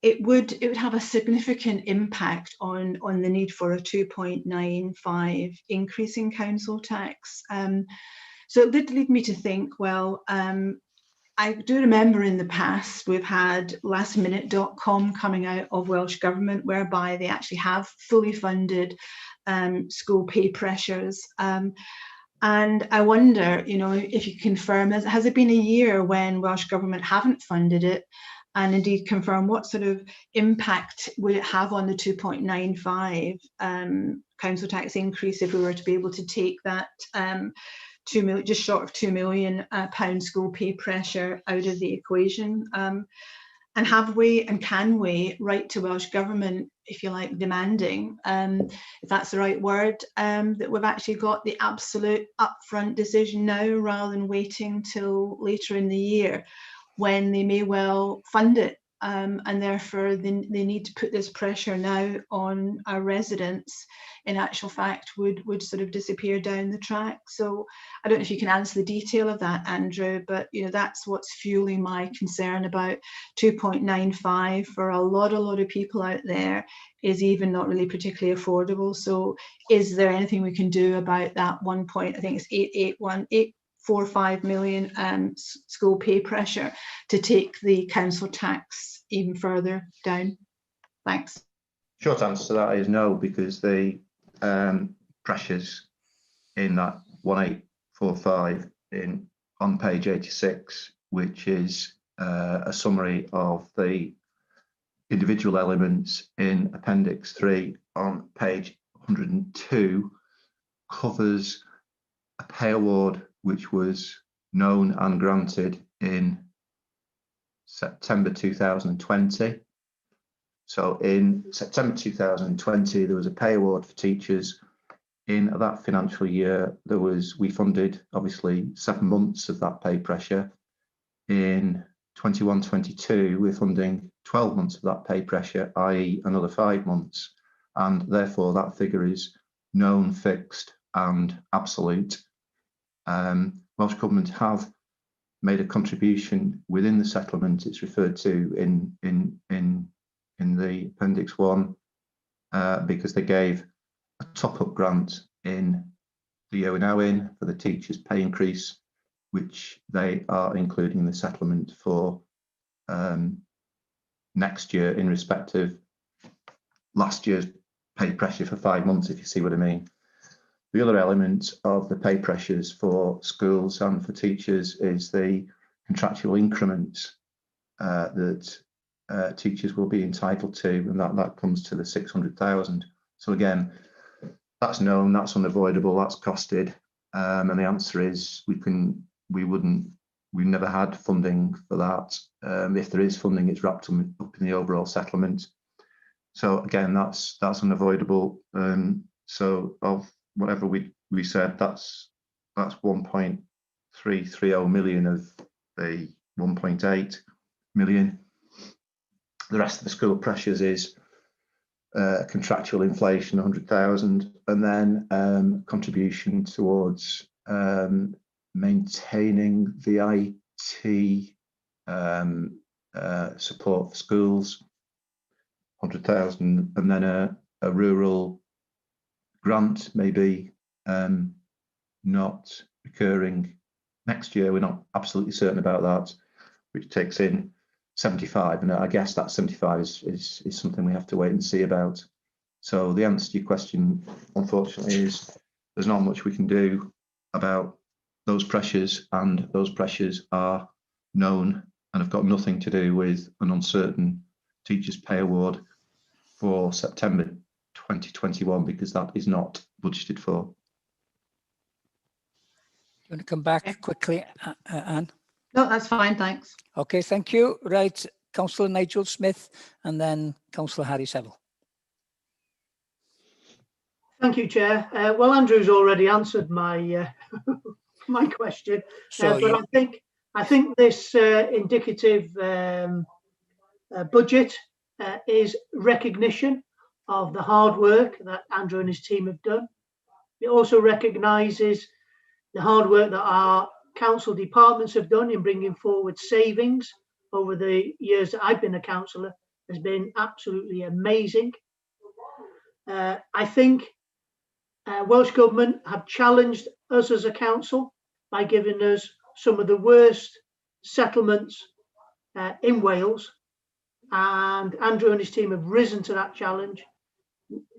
it would have a significant impact on the need for a 2.95 increase in council tax. So it did lead me to think, well, I do remember in the past we've had lastminute.com coming out of Welsh Government, whereby they actually have fully funded school pay pressures. And I wonder, if you confirm, has it been a year when Welsh Government haven't funded it? And indeed confirm what sort of impact would it have on the 2.95 council tax increase if we were to be able to take that just short of £2 million school pay pressure out of the equation? And have we and can we write to Welsh Government, if you like, demanding, if that's the right word, that we've actually got the absolute upfront decision now rather than waiting till later in the year, when they may well fund it, and therefore they need to put this pressure now on our residents, in actual fact would sort of disappear down the track. So I don't know if you can answer the detail of that, Andrew, but that's what's fueling my concern about 2.95 for a lot of people out there is even not really particularly affordable. So is there anything we can do about that 8.45 million school pay pressure to take the council tax even further down? Thanks. Short answer to that is no, because the pressures in that 1845 on page 86, which is a summary of the individual elements in Appendix 3 on page 102, covers a pay award which was known and granted in September 2020. So in September 2020, there was a pay award for teachers. In that financial year, we funded obviously 7 months of that pay pressure. In 21-22, we're funding 12 months of that pay pressure, i.e. another 5 months. And therefore that figure is known, fixed and absolute. Welsh Government have made a contribution within the settlement. It's referred to in the Appendix 1 because they gave a top-up grant in the year we're now in for the teachers' pay increase, which they are including in the settlement for next year in respect of last year's pay pressure for 5 months, if you see what I mean. The other element of the pay pressures for schools and for teachers is the contractual increments that teachers will be entitled to, and that comes to the 600,000. So again, that's known, that's unavoidable, that's costed, and the answer is we've never had funding for that. If there is funding, it's wrapped up in the overall settlement. So again, that's unavoidable. So of whatever we said, that's 1.330 million of the 1.8 million. The rest of the school pressures is contractual inflation, 100,000, and then contribution towards maintaining the IT support for schools, 100,000, and then a rural grant, maybe not recurring next year. We're not absolutely certain about that, which takes in 75, and I guess that 75 is something we have to wait and see about. So the answer to your question, unfortunately, is there's not much we can do about those pressures, and those pressures are known and have got nothing to do with an uncertain teachers' pay award for September 2021, because that is not budgeted for. You want to come back quickly, Anne? No, that's fine, thanks. Okay, thank you. Right, Councillor Nigel Smith and then Councillor Harry Seville. Thank you, Chair. Well, Andrew's already answered my my question, but I think this indicative budget is recognition of the hard work that Andrew and his team have done. It also recognises the hard work that our council departments have done in bringing forward savings over the years that I've been a councillor. Has been absolutely amazing. I think Welsh Government have challenged us as a council by giving us some of the worst settlements in Wales, and Andrew and his team have risen to that challenge.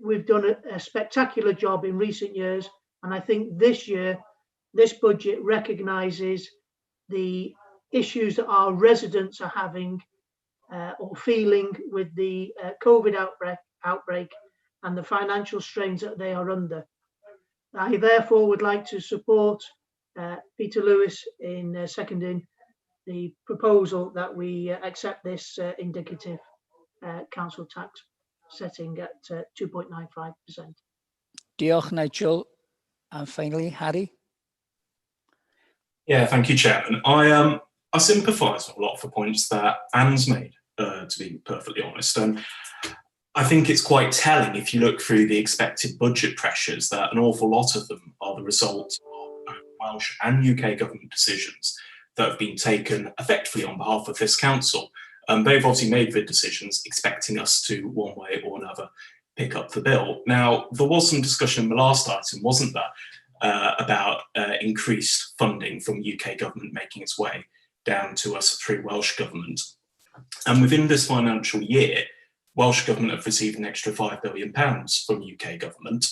We've done a spectacular job in recent years, and I think this year this budget recognises the issues that our residents are having or feeling with the COVID outbreak and the financial strains that they are under. I therefore would like to support Peter Lewis in seconding the proposal that we accept this indicative council tax setting at 2.95%. Diolch, Nigel. And finally, Harry. Yeah, thank you, Chairman. I sympathise with a lot of the points that Anne's made, to be perfectly honest. And I think it's quite telling if you look through the expected budget pressures that an awful lot of them are the result of both Welsh and UK government decisions that have been taken effectively on behalf of this council. They've obviously made the decisions expecting us to, one way or another, pick up the bill. Now, there was some discussion in the last item, wasn't there, about increased funding from UK government making its way down to us through Welsh Government. And within this financial year, Welsh Government have received an extra £5 billion from UK Government.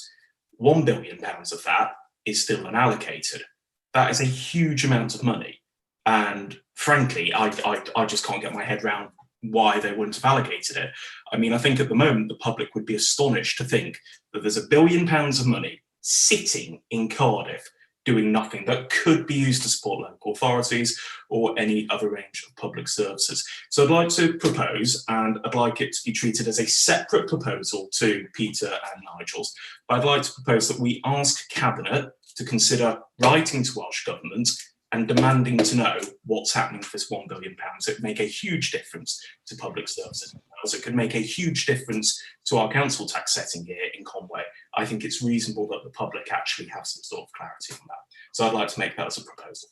£1 billion of that is still unallocated. That is a huge amount of money. And frankly, I just can't get my head around why they wouldn't have allocated it. I mean, I think at the moment, the public would be astonished to think that there's £1 billion of money sitting in Cardiff doing nothing that could be used to support local authorities or any other range of public services. So I'd like to propose, and I'd like it to be treated as a separate proposal to Peter and Nigel's, but I'd like to propose that we ask Cabinet to consider writing to Welsh Government and demanding to know what's happening with this £1 billion. It would make a huge difference to public services. It could make a huge difference to our council tax setting here in Conway. I think it's reasonable that the public actually have some sort of clarity on that. So I'd like to make that as a proposal.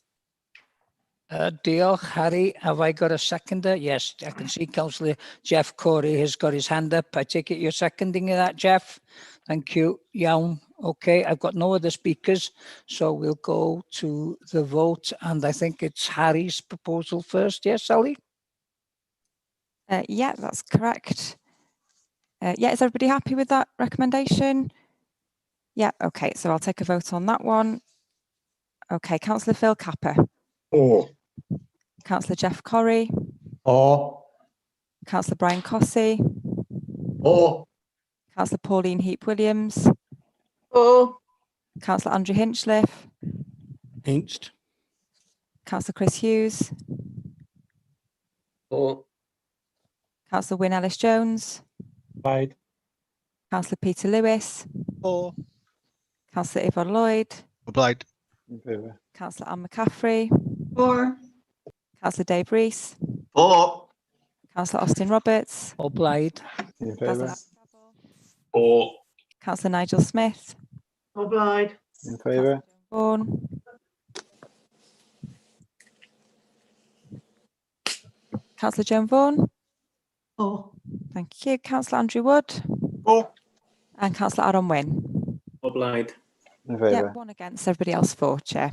Diolch, Harry. Have I got a seconder? Yes, I can see Councillor Jeff Corey has got his hand up. I take it you're seconding that, Jeff? Thank you. Iawn. Okay, I've got no other speakers, so we'll go to the vote, and I think it's Harry's proposal first. Yes, Sally? Yeah, that's correct. Yeah, is everybody happy with that recommendation? Yeah, okay, so I'll take a vote on that one. Okay, Councillor Phil Capper. For. Councillor Jeff Corrie. For. Councillor Brian Cossey. For. Councillor Pauline Heap-Williams. For. Councillor Andrew Hinchliffe. Against. Councillor Chris Hughes. For. Councillor Wynne Ellis-Jones. Applied. Councillor Peter Lewis. For. Councillor Yvonne Lloyd. Applied. In favour. Councillor Anne McCaffrey. For. Councillor Dave Rees. For. Councillor Austin Roberts. Applied. In Councillor favour. For. Councillor Nigel Smith. Applied. In favour. Vaughan. Councillor Joan Vaughan. For. Thank you. Councillor Andrew Wood. For. And Councillor Aaron Wynne. Applied. In Yeah, favour. one against, everybody else for, Chair.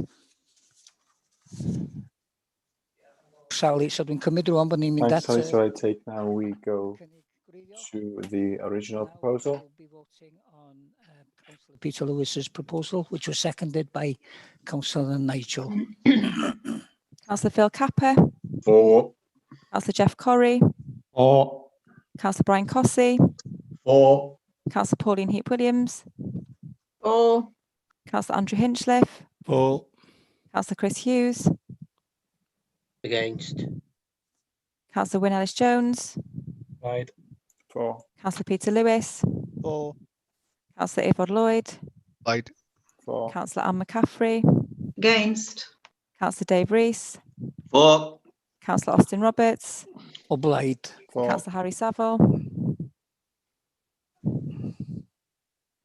Sally, so dwi'n cymryd rwan bod ni'n mynd Thanks, at... Sally. So I take now we go to the original proposal. Peter Lewis's proposal, which was seconded by Councillor Nigel. Councillor Phil Capper. For. Councillor Jeff Corrie. For. Councillor Brian Cossey. For. Councillor Pauline Heap-Williams. For. Councillor Andrew Hinchliffe. For. Councillor Chris Hughes. Against. Councillor Wynne Ellis-Jones. Applied. For. Councillor Peter Lewis. For. Councillor Yvonne Lloyd. Applied. For. Councillor Anne McCaffrey. Against. Councillor Dave Rees. For. Councillor Austin Roberts. Oblaid. For. Councillor Harry Saville.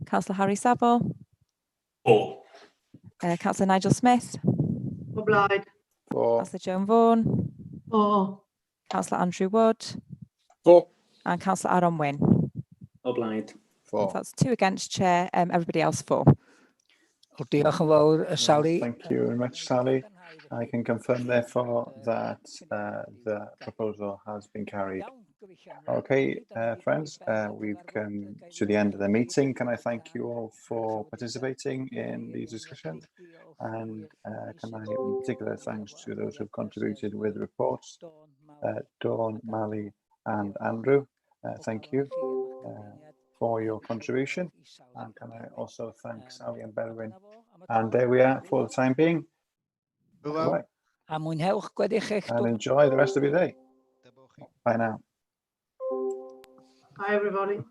Councillor Harry Saville. For. Councillor Nigel Smith. Applied. For. Councillor Joan Vaughan. For. Councillor Andrew Wood. For. And Councillor Aaron Wynne. Applied. For. So that's 2 against, Chair. Everybody else for. O, diolch yn fawr, Sally. Thank you very much, Sally. I can confirm, therefore, that the proposal has been carried. Okay, friends, we've come to the end of the meeting. Can I thank you all for participating in these discussions? And can I, in particular, thanks to those who've contributed with reports, Dawn, Mally, and Andrew. Thank you for your contribution. And can I also thank Sally and Berwyn? And there we are for the time being. Bye. A mwynhewch gweddill eich And enjoy the rest of your day. Bye now. Hi, everybody.